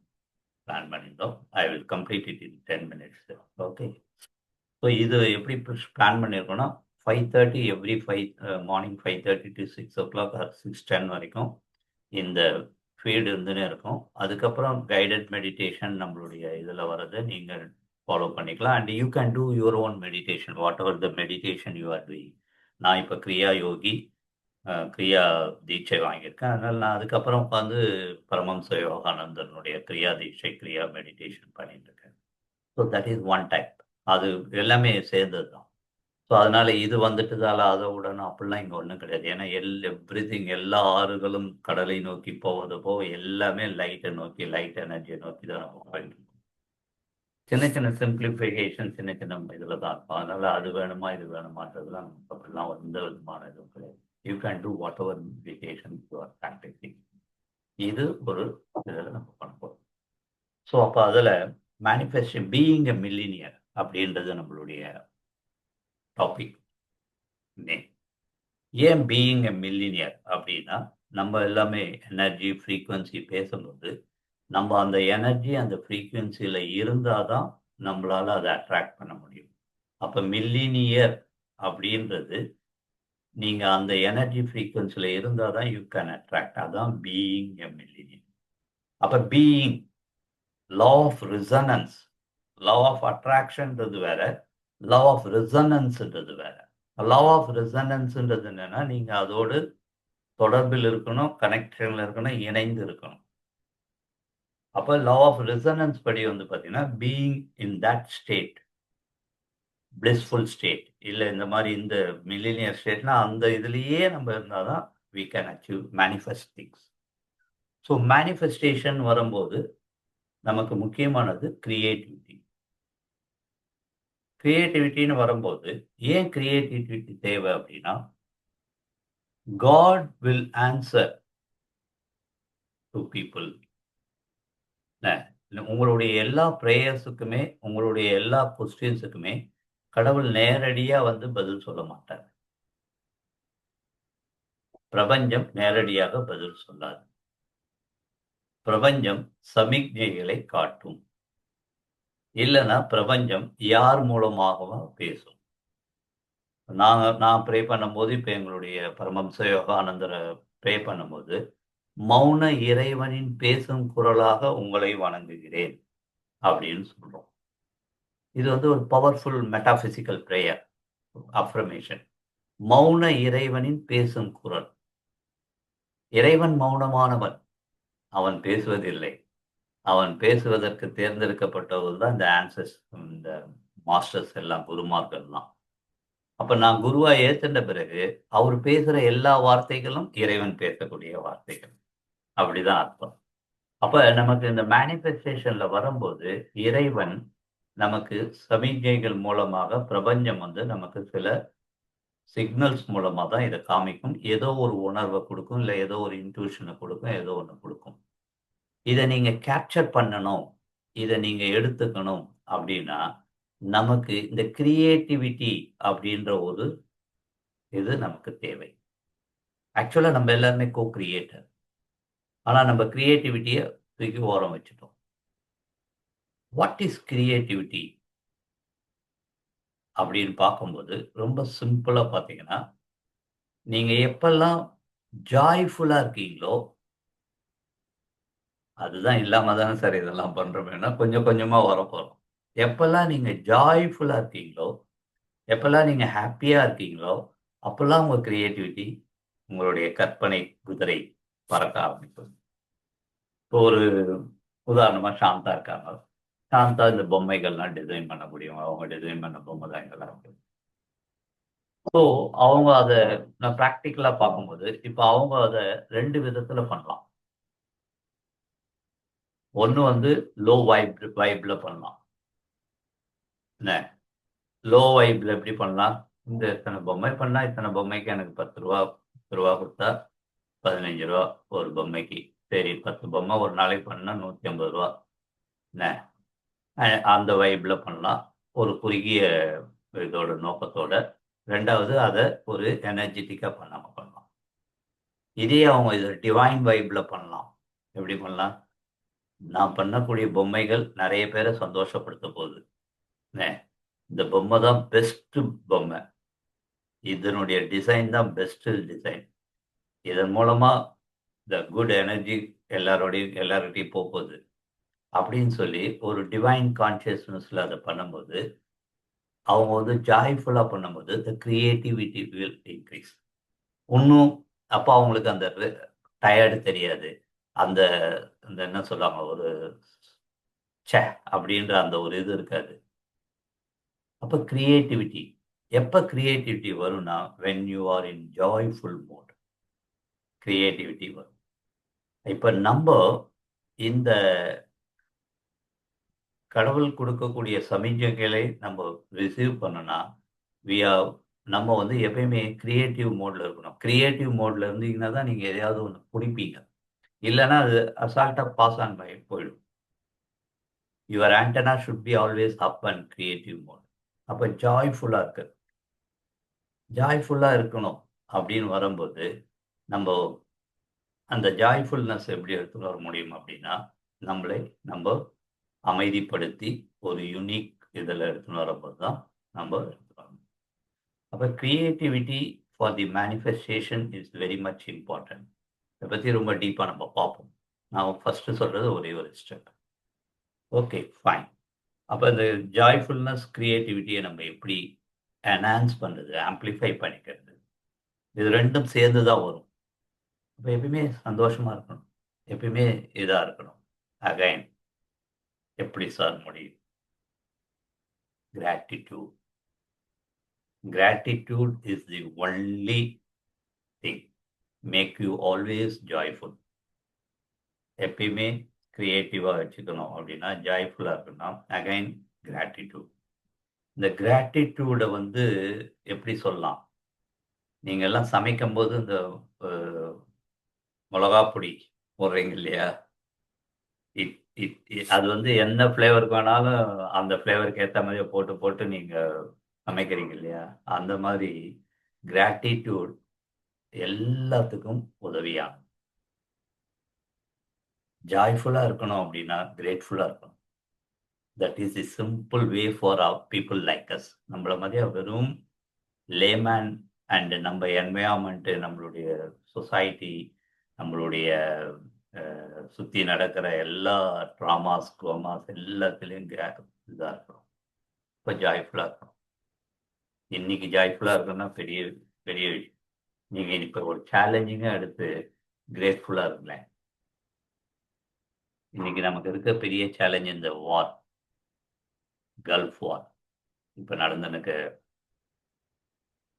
பிளான் பண்ணியிருந்தோம். I will complete it in 10 minutes. Okay. So இது எப்படி பிளான் பண்ணியிருக்கோம்னா, 5:30 எவ்ரி 5 மார்னிங் 5:30 to 6:00 ஆர் 6:10 வரைக்கும் இந்த ஃபீட் இருந்துன்னே இருக்கும். அதுக்கப்புறம் கைடட் மெடிடேஷன் நம்மளுடைய இதில வர்றத நீங்க ஃபாலோ பண்ணிக்கலாம். And you can do your own meditation. What ever the meditation you are doing. நான் இப்ப கிரியா யோகி, கிரியா தீட்சை வாங்கியிருக்கேன். அதனால நான் அதுக்கப்புறம் உட்காந்து பரமஹம்ச யோகானந்தனுடைய கிரியா தீட்சை, கிரியா மெடிடேஷன் பண்ணிட்டு இருக்கேன். So that is one type. அது எல்லாமே சேர்ந்தது தான். ஸோ அதனால இது வந்துட்டதால அத விடணும் அப்படிலாம் இங்க ஒண்ணும் கிடையாது. ஏன்னா எவ்ரிதிங் எல்லா ஆறுகளும் கடலை நோக்கி போவது போக எல்லாமே லைட்ட நோக்கி, லைட் எனர்ஜிய நோக்கி தான் நம்ம போயிட்டுருக்கோம். சின்ன சின்ன சிம்ப்ளிஃபிகேஷன் சின்ன சின்ன இதுல தான் இருக்கும். அதனால அது வேணுமா, இது வேணுமான்றதுலாம் நமக்கு அப்படிலாம் எந்த விதமான இதுவும் கிடையாது. You can do what ever meditation you are practising. இது ஒரு இதுல நம்ம பண்ண போறோம். ஸோ அப்ப அதுல பீயிங் எ மில்லினியர் அப்படின்றது நம்மளுடைய டாபிக் நேம். ஏன் பீயிங் எ மில்லினியர் அப்படின்னா, நம்ம எல்லாமே எனர்ஜி, ஃப்ரீக்வன்சி பேசும்போது, நம்ம அந்த எனர்ஜி, அந்த ஃப்ரீக்வன்சில இருந்தா தான் நம்மளால அத அட்ராக்ட் பண்ண முடியும். அப்ப மில்லினியர் அப்படின்றது, நீங்க அந்த எனர்ஜி ஃப்ரீக்வன்சில இருந்தா தான் யூ கேன் அட்ராக்ட். அதான் பீயிங் எ மில்லினியர். அப்ப being, law of resonance, law of அட்ராக்ஷன்ன்றது வேற, லா ஆஃப் ரெசனன்ஸ்ன்றது வேற. லா ஆஃப் ரெசனன்ஸ்ன்றது என்னன்னா, நீங்க அதோடு தொடர்பில் இருக்கணும், கனெக்ஷன்ல இருக்கணும், இணைந்து இருக்கணும். அப்ப லா ஆஃப் ரெசனன்ஸ் படி வந்து பார்த்தீங்கன்னா, being in that state, blissful state. இல்ல இந்த மாரி இந்த மில்லினியர் ஸ்டேட்னா, அந்த இதுலயே நம்ம இருந்தா தான் we can achieve manifest things. So manifestation வரும்போது, நமக்கு முக்கியமானது கிரியேட்டிவிட்டி. கிரியேட்டிவிட்டின்னு வரும்போது, ஏன் கிரியேட்டிவிட்டி தேவை அப்டின்னா, God will answer to people. என்ன? உங்களுடைய எல்லா பிரேயர்ஸுக்குமே, உங்களுடைய எல்லா கொஸ்டின்ஸுக்குமே கடவுள் நேரடியா வந்து பதில் சொல்ல மாட்டார். பிரபஞ்சம் நேரடியாக பதில் சொல்லாது. பிரபஞ்சம் சமிக்ஞைகளை காட்டும். இல்லன்னா பிரபஞ்சம் யார் மூலமாகவும் பேசும். நான் ப்ரே பண்ணும்போது, இப்ப எங்களுடைய பரமஹம்ச யோகானந்தர ப்ரே பண்ணும்போது, "மௌன இறைவனின் பேசும் குரலாக உங்களை வணங்குகிறேன்" அப்படின்னு சொல்றோம். இது வந்து ஒரு பவர்ஃபுல் மெட்டாபிசிக்கல் பிரேயர், அஃபர்மேஷன். மௌன இறைவனின் பேசும் குரல். இறைவன் மௌனமானவன். அவன் பேசுவதில்லை. அவன் பேசுவதற்கு தேர்ந்தெடுக்கப்பட்டவர்கள் தான் இந்த ஆன்சர்ஸ், இந்த மாஸ்டர்ஸ் எல்லாம், குருமார்கள்லாம். அப்ப நான் குருவா ஏத்துண்ட பிறகு, அவரு பேசுற எல்லா வார்த்தைகளும் இறைவன் பேசக்கூடிய வார்த்தைகள். அப்படிதான் அர்த்தம். அப்ப நமக்கு இந்த மேனிஃபெஸ்டேஷன்ல வரும்போது, இறைவன் நமக்கு சமிக்ஞைகள் மூலமாக பிரபஞ்சம் வந்து நமக்கு சில சிக்னல்ஸ் மூலமா தான் இத காமிக்கும். ஏதோ ஒரு உணர்வ குடுக்கும். இல்ல ஏதோ ஒரு இன்ட்யூஷன குடுக்கும். ஏதோ ஒண்ணு குடுக்கும். இத நீங்க கேப்சர் பண்ணணும். இத நீங்க எடுத்துக்கணும் அப்டின்னா, நமக்கு இந்த கிரியேட்டிவிட்டி அப்டின்ற ஒரு இது நமக்கு தேவை. ஆக்சுவலா நம்ம எல்லாருமே கிரியேட்டர். ஆனா நம்ம கிரியேட்டிவிட்டிய தூக்கி ஓரம் வச்சுட்டோம். வாட் இஸ் கிரியேட்டிவிட்டி அப்டின்னு பார்க்கும்போது, ரொம்ப சிம்பிளா பார்த்தீங்கன்னா, நீங்க எப்பல்லாம் ஜாய்ஃபுல்லா இருக்கீங்களோ, அதுதான் இல்லாம தானே சார் இதெல்லாம் பண்றோமேன்னா, கொஞ்சம் கொஞ்சமா வரப்போறோம். எப்பல்லாம் நீங்க ஜாய்ஃபுல்லா இருக்கீங்களோ, எப்பல்லாம் நீங்க ஹேப்பியா இருக்கீங்களோ, அப்பல்லாம் உங்க கிரியேட்டிவிட்டி, உங்களுடைய கற்பனை குதிரை பறக்க ஆரம்பிக்கும். இப்போ ஒரு உதாரணமா சாந்தா இருக்காங்க. சாந்தா இந்த பொம்மைகள்லாம் டிசைன் பண்ண முடியும். அவங்க டிசைன் பண்ண பொம்மை தான் இதெல்லாம். ஸோ அவங்க அத நான் பிராக்டிகலா பார்க்கும்போது, இப்ப அவங்க அத 2 விதத்துல பண்ணலாம். ஒண்ணு வந்து லோ வைப்ல பண்ணலாம். என்ன? லோ வைப்ல எப்படி பண்ணலாம்? இந்த இத்தன பொம்மை பண்ணா, இத்தன பொம்மைக்கு எனக்கு ரூ. 10 ரூ. 10 குடுத்தா ரூ. 15 ஒரு பொம்மைக்கு. சரி 10 பொம்மை ஒரு நாளைக்கு பண்ணா ரூ. 150 என்ன? அந்த வைப்ல பண்ணலாம். ஒரு குறுகிய இதோட நோக்கத்தோட. 2வது அத ஒரு எனர்ஜெட்டிக்கா பண்ணாம பண்ணலாம். இதே அவங்க இத டிவைன் வைப்ல பண்ணலாம். எப்படி பண்ணலாம்? நான் பண்ணக்கூடிய பொம்மைகள் நெறைய பேர சந்தோஷப்படுத்த போகுது. என்ன? இந்த பொம்மை தான் பெஸ்ட் பொம்மை. இதனுடைய டிசைன் தான் பெஸ்ட் டிசைன். இதன் மூலமா இந்த குட் எனர்ஜி எல்லார்கிட்டயும் போப்போது. அப்படின்னு சொல்லி ஒரு டிவைன் கான்ஷியஸ்னஸ்ல அத பண்ணும்போது, அவங்க வந்து ஜாய்ஃபுல்லா பண்ணும்போது, தி கிரியேட்டிவிட்டி வில் இன்கிரீஸ். இன்னும் அப்ப அவங்களுக்கு அந்த டயர்டு தெரியாது. அந்த அந்த என்ன சொல்லுவாங்க, ஒரு ச்சே! அப்படின்ற அந்த ஒரு இது இருக்காது. அப்ப கிரியேட்டிவிட்டி. எப்ப கிரியேட்டிவிட்டி வரும்னா, when you are in joyful mode. Creativity வரும். இப்ப நம்ப இந்த கடவுள் குடுக்கக்கூடிய சமிக்ஞைகளை நம்ம ரிசீவ் பண்ணோம்னா, வி ஆர் நம்ம வந்து எப்பயுமே கிரியேட்டிவ் மோட்ல இருக்கணும். கிரியேட்டிவ் மோட்ல இருந்தீங்கன்னா தான் நீங்க எதையாவது ஒண்ணு புடிப்பீங்க. இல்லன்னா அது அசால்ட்டா பாஸ் ஆன் பை போயிடும். Your antenna should be always up and creative mode. அப்ப ஜாய்ஃபுல்லா இருக்கணும் அப்படின்னு வரும்போது, நம்ப அந்த ஜாய்ஃபுல்னஸ் எப்படி எடுத்துட்டு வர முடியும் அப்படின்னா, நம்மளை நம்ப அமைதிப்படுத்தி ஒரு யூனிக் இதுல எடுத்துன்னு வரும்போது தான் நம்ப எடுத்துட்டு வரணும். அப்ப creativity for the manifestation is very much important. இத பத்தி ரொம்ப டீப்பா நம்ம பார்ப்போம். நான் ஃபர்ஸ்ட்டு சொல்றது ஒரே ஒரு ஸ்டெப். Okay, fine. அப்ப இந்த ஜாய்ஃபுல்னஸ், கிரியேட்டிவிட்டிய நம்ம எப்படி என்ஹான்ஸ் பண்றது? ஆம்ப்ளிஃபை பண்ணிக்கிறது? இது 2ம் சேர்ந்து தான் வரும். அப்ப எப்பயுமே சந்தோஷமா இருக்கணும். எப்பயுமே இதா இருக்கணும். அகைன் எப்படி சார் முடியும்? Gratitude. Gratitude is the only thing make you always joyful. எப்பயுமே கிரியேட்டிவா வச்சுக்கணும் அப்படின்னா, ஜாய்ஃபுல்லா இருக்கணும்னா, அகைன் கிராட்டிட்யூட். இந்த கிராட்டிட்யூட வந்து எப்படி சொல்லலாம்? நீங்க எல்லாம் சமைக்கும்போது இந்த அ மொளகா பொடி போடுறீங்க இல்லையா? இட் அது வந்து என்ன ஃப்ளேவருக்கு வேணாலும் அந்த ஃப்ளேவருக்கு ஏற்ற மாதிரியே போட்டு போட்டு நீங்கள் சமைக்கிறீங்க இல்லையா? அந்த மாதிரி கிராட்டிடியூட் எல்லாத்துக்கும் உதவியாகும். ஜாய்ஃபுல்லாக இருக்கணும் அப்படின்னா கிரேட்ஃபுல்லாக இருக்கணும். That is the simple way for our people like us. நம்மள மாதிரியா வெறும் லேமேன் அண்ட் நம்ம என்வயான்மெண்ட்டு, நம்மளுடைய சொசைட்டி, நம்மளுடைய சுற்றி நடக்கிற எல்லா ட்ராமாஸ் க்ளோமாஸ் எல்லாத்துலேயும் இதாக இருக்கணும். இப்போ ஜாய்ஃபுல்லாக இருக்கணும். இன்னைக்கு ஜாய்ஃபுல்லாக இருக்கணும்னா பெரிய பெரிய விஷயம். நீங்கள் இப்போ ஒரு சேலஞ்சிங்காக எடுத்து கிரேட்ஃபுல்லாக இருங்களேன். இன்னைக்கு நமக்கு இருக்க பெரிய சேலஞ்ச் இந்த வார், கல்ஃப் வார். இப்போ நடந்துனுக்கு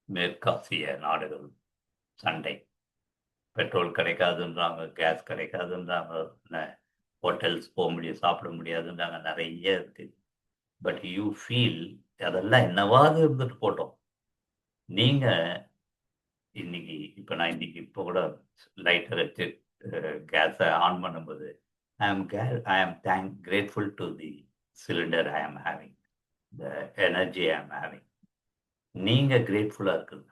மேற்காசிய நாடுகள் சண்டை. பெட்ரோல் கிடைக்காதுன்றாங்க, கேஸ் கிடைக்காதுன்றாங்க, ஹோட்டல்ஸ் போக முடியும், சாப்பிட முடியாதுன்றாங்க, நிறைய இருக்கு. பட் யூ ஃபீல் அதெல்லாம் என்னவாது இருந்துட்டு போட்டோம். நீங்க இன்னைக்கு நான் இன்னைக்கு இப்போ கூட லைட்டர் வச்சு கேஸை ஆன் பண்ணும்போது ஐ ஆம் கிரேட்ஃபுல் டு தி சிலிண்டர் ஐ ஆம் ஹேவிங், த எனர்ஜி ஐ ஆம் ஹேவிங். நீங்க கிரேட்ஃபுல்லா இருக்குங்க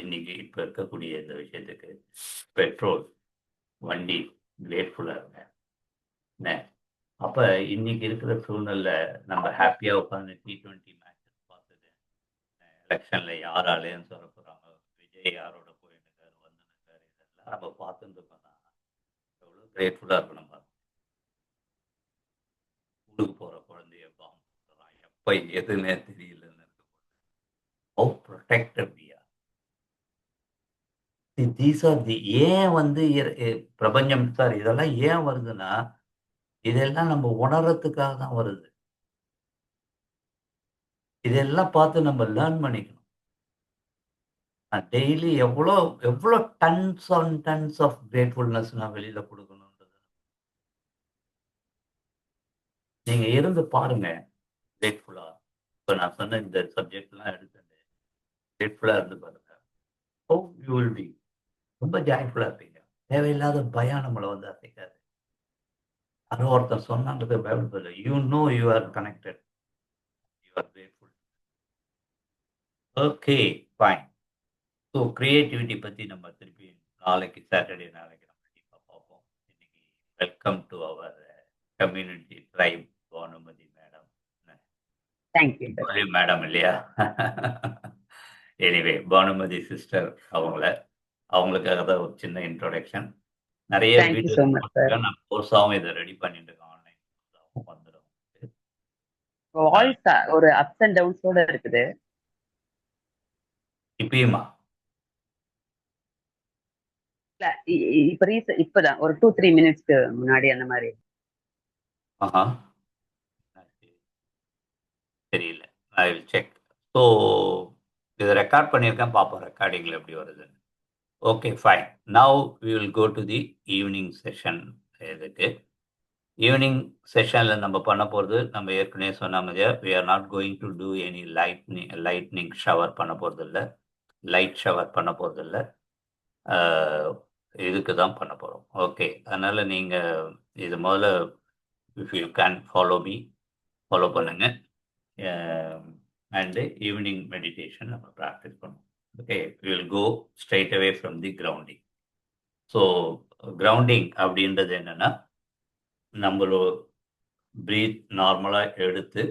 இன்னைக்கு இப்போ இருக்கக்கூடிய இந்த விஷயத்துக்கு. பெட்ரோல், வண்டி, கிரேட்ஃபுல்லா இருங்க. என்ன அப்ப இன்னைக்கு இருக்கிற சூழ்நிலை நம்ம ஹாப்பியா உட்காந்து T20 மேட்சஸ் பார்த்துட்டு, எலெக்ஷன்ல யார் அலையன்ஸ் வர போறாங்க, விஜய் யாரோட போயிருக்காரு வந்துருக்காரு, இதெல்லாம் நம்ம பார்த்துட்டு இருக்கோம்னா எவ்வளவு கிரேட்ஃபுல்லா இருக்கணும் பாருங்க. ஸ்கூலுக்கு போற குழந்தைய பாம்பு போடுறான், எப்ப எதுன்னே தெரியலன்னு இருக்கு. How protected we are. These are the ஏன் வந்து பிரபஞ்சம் சார் இதெல்லாம் ஏன் வருதுன்னா, இதெல்லாம் நம்ம உணர்றதுக்காக தான் வருது. இதெல்லாம் பார்த்து நம்ம லேர்ன் பண்ணிக்கணும். டெய்லி எவ்வளோ எவ்வளோ tons on tons of gratefulness நான் வெளியில குடுக்கணுன்றது. நீங்க இருந்து பாருங்க கிரேட்ஃபுல்லா. இப்ப நான் சொன்ன இந்த சப்ஜெக்ட்லாம் எடுத்துட்டு கிரேட்ஃபுல்லா இருந்து பாருங்க. How you will be. ரொம்ப ஜாய்ஃபுல்லா இருப்பீங்க. தேவையில்லாத பயம் நம்மள வந்து அசைக்காது. யாரோ ஒருத்தர் சொன்னாங்கிறது பயப்படல. You know you are connected. You are grateful. Okay, fine. So creativity பத்தி நம்ம திருப்பி நாளைக்கு சாட்டர்டே நாளைக்கு நம்ம கண்டிப்பா பார்ப்போம். இன்னைக்கு welcome to our community tribe Bhanumathi madam.
Thank you
madam இல்லையா? எனிவே பானுமதி சிஸ்டர் அவங்களுக்காக தான் ஒரு சின்ன இன்ட்ரோடக்ஷன். நிறைய
தேங்க்யூ ஸோ மச் சார்.
நான் கோர்ஸாவும் இதை ரெடி பண்ணிட்டு இருக்கேன். ஆன்லைன் கோர்ஸாவும் வந்துடும்.
வாய்ஸ் ஒரு அப்ஸ் அண்ட் டவுன்ஸோட இருக்குது.
இப்பயுமா?
இல்ல இப்பதான் ஒரு 2-3 மினிட்ஸ்க்கு முன்னாடி அந்த மாதிரி.
ஆஹா, தெரியல. I will check. ஸோ இதை ரெக்கார்ட் பண்ணியிருக்கேன், பார்ப்போம் ரெக்கார்டிங்கில் எப்படி வருதுன்னு. Okay, fine. Now we will go to the evening session. இதுக்கு ஈவினிங் செஷனில் நம்ம பண்ண போகிறது, நம்ம ஏற்கனவே சொன்ன மாதிரியா we are not going to do any lightning shower பண்ண போகிறது இல்லை, லைட் ஷவர் பண்ண போகிறது இல்லை. இதுக்கு தான் பண்ண போகிறோம். ஓகே, அதனால் நீங்கள் இது முதல்ல இஃப் யூ கேன் ஃபாலோ பண்ணுங்க. அண்டு ஈவினிங் மெடிடேஷன் நம்ம ப்ராக்டிஸ் பண்ணுவோம். Okay, we will go straight away from the grounding. So grounding அப்படின்றது என்னென்னா, நம்மளோ ப்ரீத் நார்மலாக எடுத்து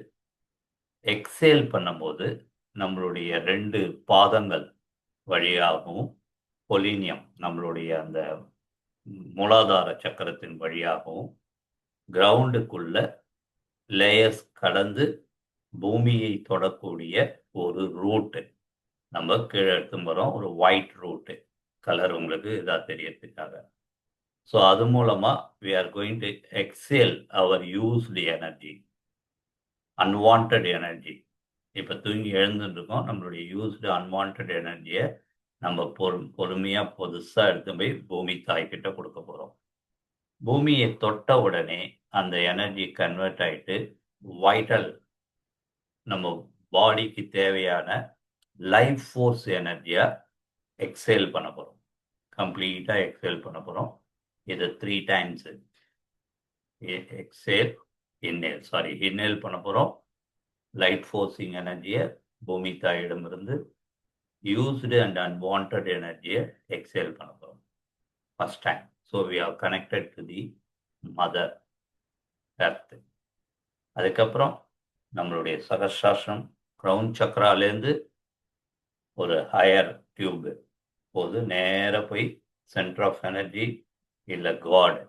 எக்ஸேல் பண்ணும்போது நம்மளுடைய 2 பாதங்கள் வழியாகவும் பொலினியம் நம்மளுடைய அந்த மூலாதார சக்கரத்தின் வழியாகவும் கிரவுண்டுக்குள்ள லேயர்ஸ் கடந்து பூமியை தொடக்கூடிய ஒரு ரூட்டு நம்ம கீழே எடுத்து வரோம். ஒரு ஒயிட் ரூட்டு கலர் உங்களுக்கு இதாக தெரியறதுக்காக. ஸோ அது மூலமாக we are going to exhale our used energy, unwanted energy. இப்போ தூங்கி எழுந்துருக்கோம், நம்மளுடைய யூஸ்டு அன்வான்ட் எனர்ஜியை நம்ம பொறுமையாக புதுசாக எடுத்து போய் பூமி தாய்கிட்ட கொடுக்க போகிறோம். பூமியை தொட்ட உடனே அந்த எனர்ஜி கன்வெர்ட் ஆகிட்டு வைட்டல் நம்ம பாடிக்கு தேவையான லைஃப் ஃபோர்ஸ் எனர்ஜியாக எக்ஸேல் பண்ண போகிறோம். கம்ப்ளீட்டாக எக்ஸேல் பண்ண போகிறோம். இது 3 times. Exhale, inhale. Sorry, inhale பண்ண போகிறோம். லைட் ஃபோர்ஸிங் எனர்ஜியை பூமி தாயிடமிருந்து யூஸ்டு அண்ட் அன்வான்ட் எனர்ஜியை எக்ஸேல் பண்ண போகிறோம் first time. So we are connected to the mother earth. அதுக்கப்புறம் நம்மளுடைய சகஸ்ராசனம் க்ரௌன் சக்கராலேருந்து ஒரு ஹையர் டியூப் போது நேராக போய் சென்டர் ஆஃப் எனர்ஜி இல்லை காட்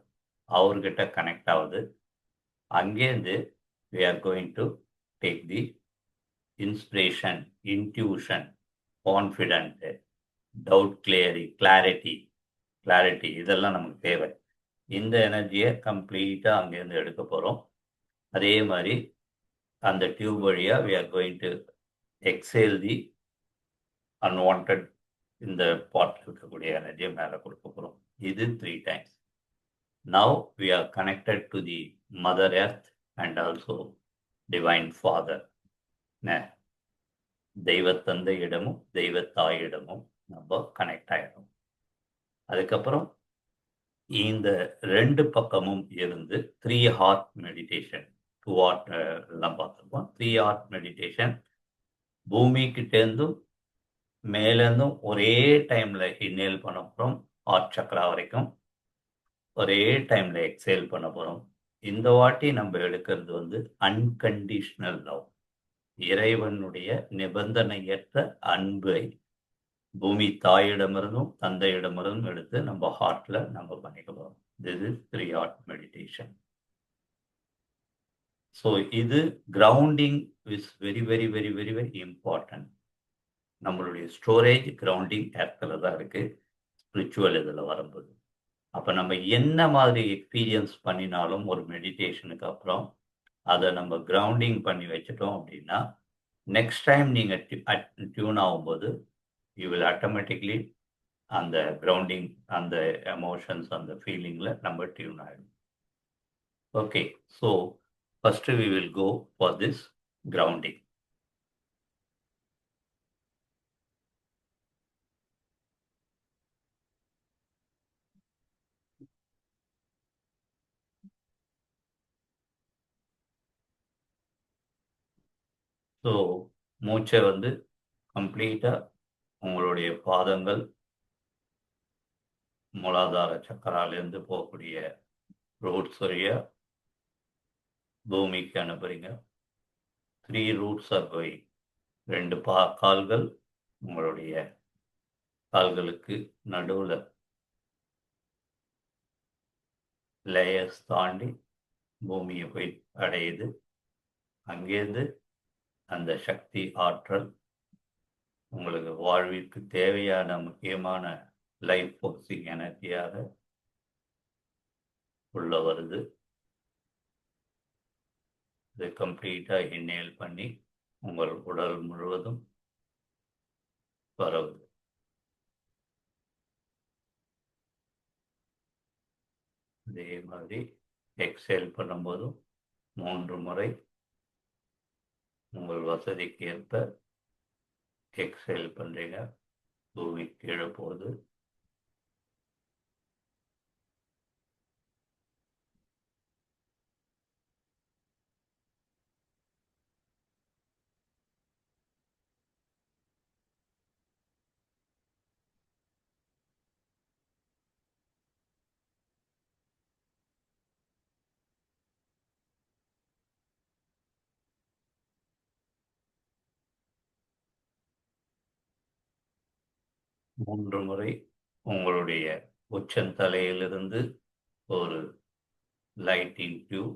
அவர்கிட்ட கனெக்ட் ஆகுது. அங்கேருந்து we are going to take the inspiration, intuition, confident, doubt clarity இதெல்லாம் நமக்கு தேவை. இந்த எனர்ஜியை கம்ப்ளீட்டாக அங்கேருந்து எடுக்க போகிறோம். அதே மாதிரி அந்த டியூப் வழியாக we are going to exhale the unwanted இந்த பாட்டில் இருக்கக்கூடிய எனர்ஜியை மேலே கொடுக்க போகிறோம். இது 3 times. Now we are connected to the Mother Earth and also Divine Father. தெய்வத்தந்தையிடமும் தெய்வத்தாயிடமும் நம்ம கனெக்ட் ஆகிடும். அதுக்கப்புறம் இந்த 2 பக்கமும் இருந்து 3 ஹார்ட் மெடிடேஷன், 2 ஹார்ட் எல்லாம் பார்த்துருப்போம். 3 ஹார்ட் மெடிடேஷன் பூமிக்கிட்டேருந்தும் மேலேருந்தும் ஒரே டைமில் இன்ஹேல் பண்ண போகிறோம். ஹார்ட் சக்கரா வரைக்கும் ஒரே டைமில் எக்ஸேல் பண்ண போகிறோம். இந்த வாட்டி நம்ம எடுக்கிறது அன்கண்டிஷனல் லவ், இறைவனுடைய நிபந்தனையற்ற அன்பை பூமி தாயிடமிருந்தும் தந்தையிடமிருந்தும் எடுத்து நம்ம ஹார்ட்டில் நம்ம பண்ணிக்க போகிறோம். This is 3 heart meditation. So இது grounding is very very very very very important. நம்மளுடைய ஸ்டோரேஜ் கிரவுண்டிங் எர்த்தில் தான் இருக்குது ஸ்பிரிச்சுவல் இதில் வரும்போது. அப்போ நம்ம என்ன மாதிரி எக்ஸ்பீரியன்ஸ் பண்ணினாலும் ஒரு மெடிடேஷனுக்கு அப்புறம் அதை நம்ம கிரவுண்டிங் பண்ணி வச்சுட்டோம் அப்படின்னா நெக்ஸ்ட் டைம் நீங்கள் டியூன் ஆகும்போது யூ வில் ஆட்டோமேட்டிக்லி அந்த கிரவுண்டிங், அந்த எமோஷன்ஸ், அந்த ஃபீலிங்கில் நம்ம டியூன் ஆகிடும். Okay, so first we will go for this grounding. So மூச்சை கம்ப்ளீட்டாக உங்களுடைய பாதங்கள் மூலாதார சக்கராலேருந்து போகக்கூடிய ரூட்ஸ் வழியாக பூமிக்கு அனுப்புறீங்க. 3 ரூட்ஸ் ஆர் கோயிங். 2 கால்கள் உங்களுடைய கால்களுக்கு நடுவில் லேயர்ஸ் தாண்டி பூமியை போய் அடையுது. அங்கேருந்து அந்த சக்தி ஆற்றல் உங்களுக்கு வாழ்விற்கு தேவையான முக்கியமான லைஃப் ஃபோர்ஸிங் எனர்ஜியாக உள்ள வருது. இது கம்ப்ளீட்டாக இன்ஹேல் பண்ணி உங்கள் உடல் முழுவதும் பரவுது. அதே மாதிரி எக்ஸேல் பண்ணும்போதும் 3 முறை உங்கள் வசதிக்கு ஏற்ப எக்ஸேல் பண்ணுறீங்க. பூமி கீழே போகுது. மூன்று முறை உங்களுடைய உச்சந்தலையிலிருந்து ஒரு லைட்டிங் டியூப்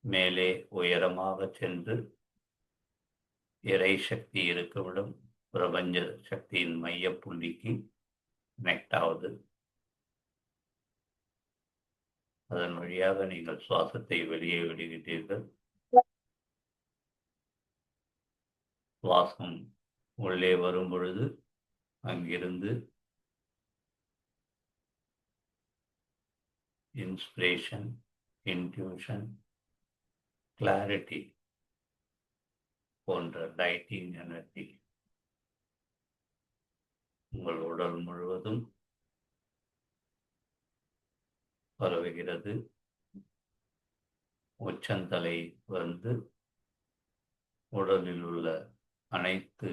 மேலே உயரமாக சென்று இறை சக்தி இருக்குமிடம் பிரபஞ்ச சக்தியின் மைய புள்ளிக்கு கனெக்ட் ஆகுது. அதன் வழியாக நீங்கள் சுவாசத்தை வெளியே விடுகிறீர்கள். சுவாசம் உள்ளே வரும் பொழுது அங்கிருந்து இன்ஸ்பிரேஷன், இன்ட்யூஷன், கிளாரிட்டி போன்ற லைட்டிங் எனர்ஜி உங்கள் உடல் முழுவதும் பரவுகிறது. உச்சந்தலை வந்து உடலில் உள்ள அனைத்து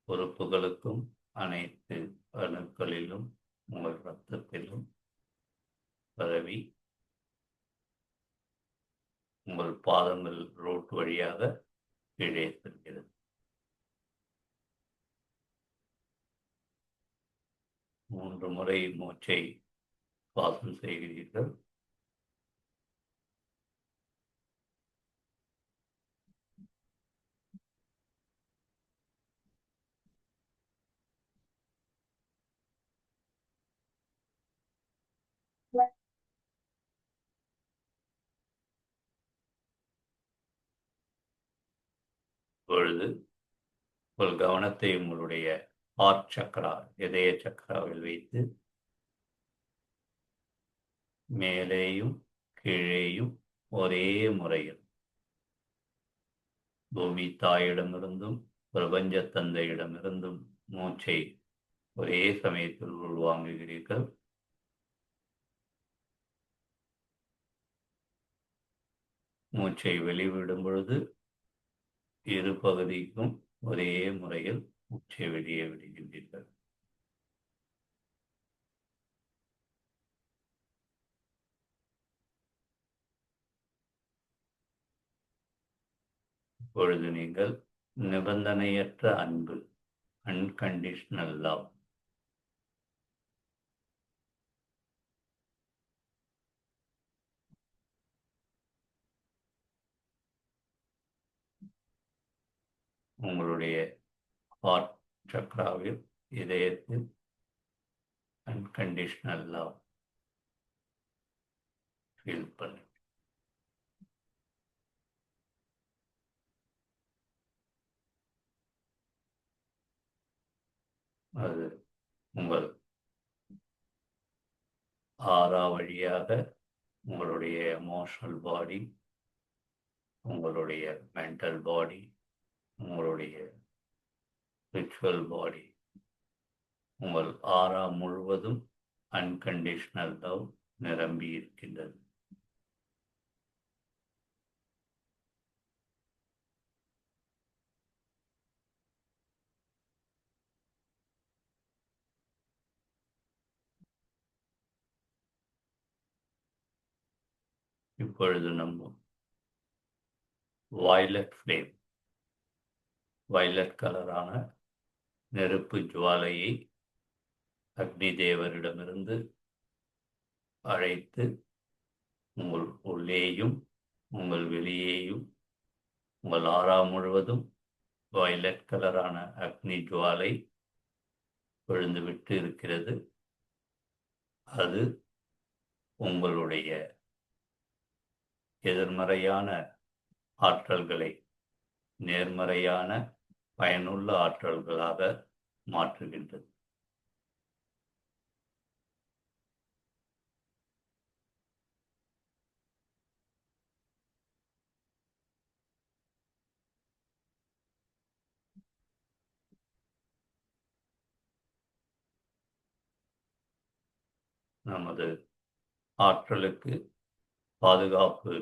உறுப்புகளுக்கும், அனைத்து அணுக்களிலும், உங்கள் இரத்தத்திலும் பரவி உங்கள் பாதங்கள் ரூட் வழியாக கீழே செல்கிறது. 3 முறை மூச்சை சுவாசம் செய்கிறீர்கள். இப்பொழுது உங்கள் கவனத்தை உங்களுடைய ஹார்ட் சக்கரா, இதய சக்கராவில் வைத்து மேலேயும் கீழேயும் ஒரே முறையில் பூமி தாயிடமிருந்தும் பிரபஞ்ச தந்தையிடமிருந்தும் மூச்சை ஒரே சமயத்தில் உள்வாங்குகிறீர்கள். மூச்சை வெளிவிடும் பொழுது இரு பகுதிக்கும் ஒரே முறையில் மூச்சை வெளியே விடுகின்றீர்கள். இப்பொழுது நீங்கள் நிபந்தனையற்ற அன்பு, அன்கண்டிஷனல் லவ், உங்களுடைய ஹார்ட் சக்கராவில், இதயத்தில் அன்கண்டிஷனல் லவ் ஃபீல் பண்ணு. அது உங்கள் ஆறா வழியாக உங்களுடைய எமோஷனல் பாடி, உங்களுடைய மென்டல் பாடி, உங்களுடைய ஸ்பிரிச்சுவல் பாடி, உங்கள் ஆறா முழுவதும் அன்கண்டிஷனல் லவ் நிரம்பி இருக்கின்றது. இப்பொழுது நம்ம வயலட் ஃப்ளேம், வயலட் கலரான நெருப்பு ஜுவாலையை அக்னி தேவரிடமிருந்து அழைத்து உங்கள் உள்ளேயும் உங்கள் வெளியேயும் உங்கள் ஆறா முழுவதும் வயலட் கலரான அக்னி ஜுவாலை விழுந்துவிட்டு இருக்கிறது. அது உங்களுடைய எதிர்மறையான ஆற்றல்களை நேர்மறையான பயனுள்ள ஆற்றல்களாக மாற்றுகின்றது. நமது ஆற்றலுக்கு பாதுகாப்பு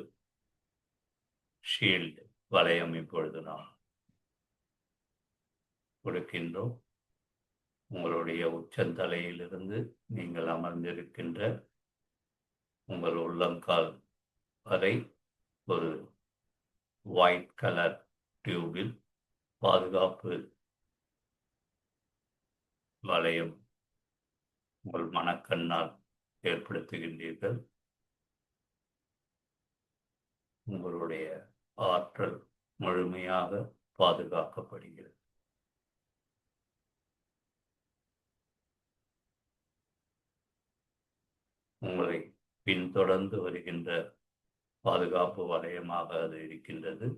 ஷீல்டு வளையம் இப்பொழுது நாம் கொடுக்கின்றோம். உங்களுடைய உச்சந்தலையிலிருந்து நீங்கள் அமர்ந்திருக்கின்ற உங்கள் உள்ளங்கால் வரை ஒரு ஒயிட் கலர் டியூபில் பாதுகாப்பு வளையம் உங்கள் மனக்கண்ணால் ஏற்படுத்துகின்றீர்கள். உங்களுடைய ஆற்றல் முழுமையாக பாதுகாக்கப்படுகிறது. உங்களை பின்தொடர்ந்து வருகின்ற பாதுகாப்பு வளையமாக அது இருக்கின்றது.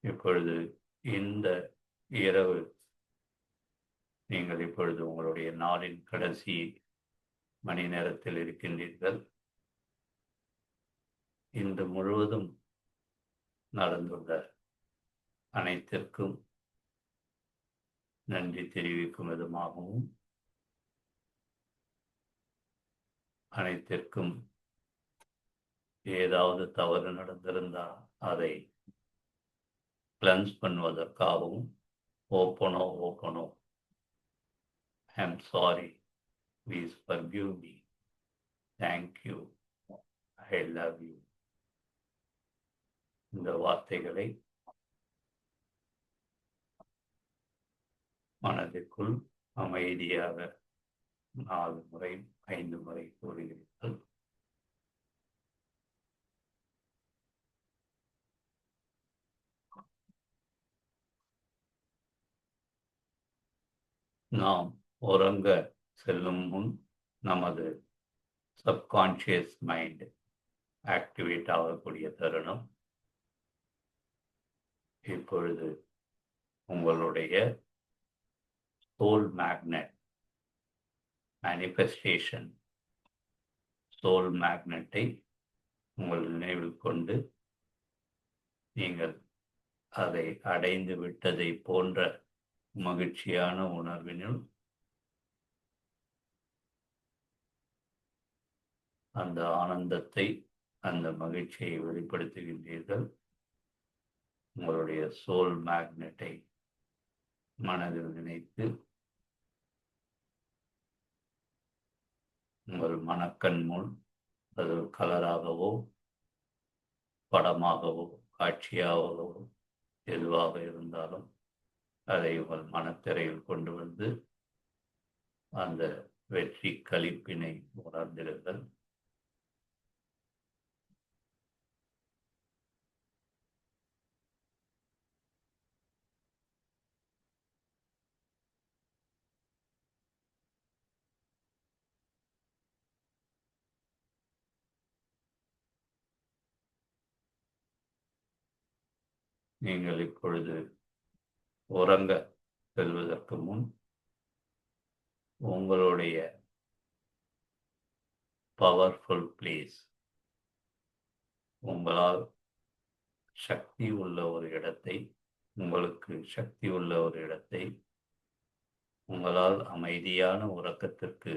இப்பொழுது இந்த இரவு நீங்கள் இப்பொழுது உங்களுடைய நாளின் கடைசி மணி நேரத்தில் இருக்கின்றீர்கள். இன்று முழுவதும் நடந்துள்ள அனைத்திற்கும் நன்றி தெரிவிக்கும் விதமாகவும், அனைத்திற்கும் ஏதாவது தவறு நடந்திருந்தால் அதை கிளென்ஸ் பண்ணுவதற்காகவும் ஓப்பனோ I am sorry, please forgive me, thank you, I love you, இந்த வார்த்தைகளை மனதிற்குள் அமைதியாக 4 முறை 5 முறை கூறுகிறீர்கள். நாம் உறங்க செல்லும் முன் நமது சப்கான்ஷியஸ் மைண்ட் ஆக்டிவேட் ஆகக்கூடிய தருணம். இப்பொழுது உங்களுடைய சோல் மேக்னெட் மேனிஃபெஸ்டேஷன், சோல் மேக்னெட்டை உங்கள் நினைவில் கொண்டு நீங்கள் அதை அடைந்து விட்டதை போன்ற மகிழ்ச்சியான உணர்வினுள் அந்த ஆனந்தத்தை, அந்த மகிழ்ச்சியை வெளிப்படுத்துகின்றீர்கள். உங்களுடைய சோல் மேக்னெட்டை மனதில் நினைத்து உங்கள் மனக்கண் முன் அது கலராகவோ படமாகவோ காட்சியாகவோ எதுவாக இருந்தாலும் அதை உங்கள் மனத்திரையில் கொண்டு வந்து அந்த வெற்றி களிப்பினை உணர்ந்திருங்கள். நீங்கள் இப்பொழுது உறங்க செல்வதற்கு முன் உங்களுடைய பவர்ஃபுல் பிளேஸ், உங்களால் சக்தி உள்ள ஒரு இடத்தை, உங்களுக்கு சக்தி உள்ள ஒரு இடத்தை, உங்களால் அமைதியான உறக்கத்திற்கு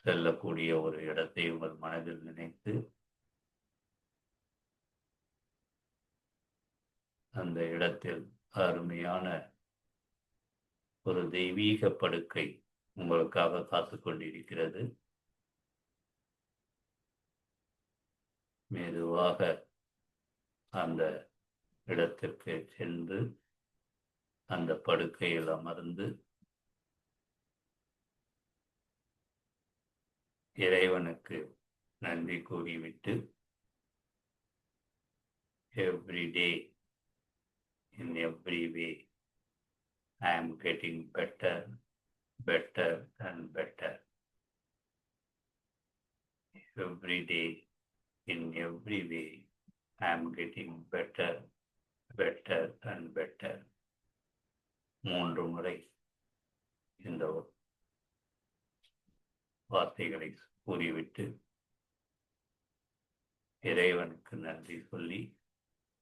செல்லக்கூடிய ஒரு இடத்தை உங்கள் மனதில் நினைத்து அந்த இடத்தில் அருமையான ஒரு தெய்வீக படுக்கை உங்களுக்காக காத்து கொண்டிருக்கிறது. மெதுவாக அந்த இடத்திற்கு சென்று அந்த படுக்கையில் அமர்ந்து இறைவனுக்கு நன்றி கூறிவிட்டு, every day in every way I am getting better and better. Every day in every way I am getting better and better. 3 முறை இந்த வார்த்தைகளை கூறிவிட்டு இறைவனுக்கு நன்றி சொல்லி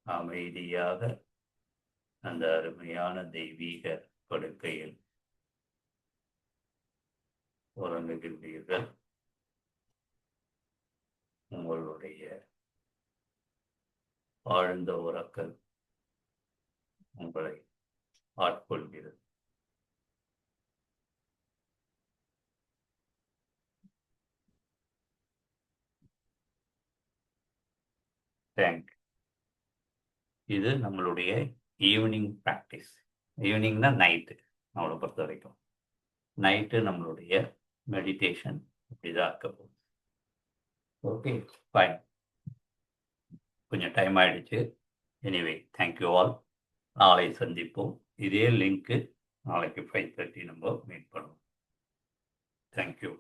அமைதியாக அந்த அருமையான தெய்வீக படுக்கையில் உறங்குகின்றீர்கள். உங்களுடைய ஆழ்ந்த உறக்கம் உங்களை ஆட்கொள்கிறது. தேங்க்யூ. இது நம்மளுடைய ஈவினிங் ப்ராக்டிஸ். ஈவினிங்னா நைட்டு, நம்மளை பொறுத்த வரைக்கும் நைட்டு நம்மளுடைய மெடிடேஷன் இப்படிதான் இருக்க போகுது. Okay, fine. கொஞ்சம் டைம் ஆயிடுச்சு. Anyway, thank you all. நாளை சந்திப்போம். இதே லிங்க்கு நாளைக்கு 5:30 நம்ம மீட் பண்ணுவோம். தேங்க்யூ.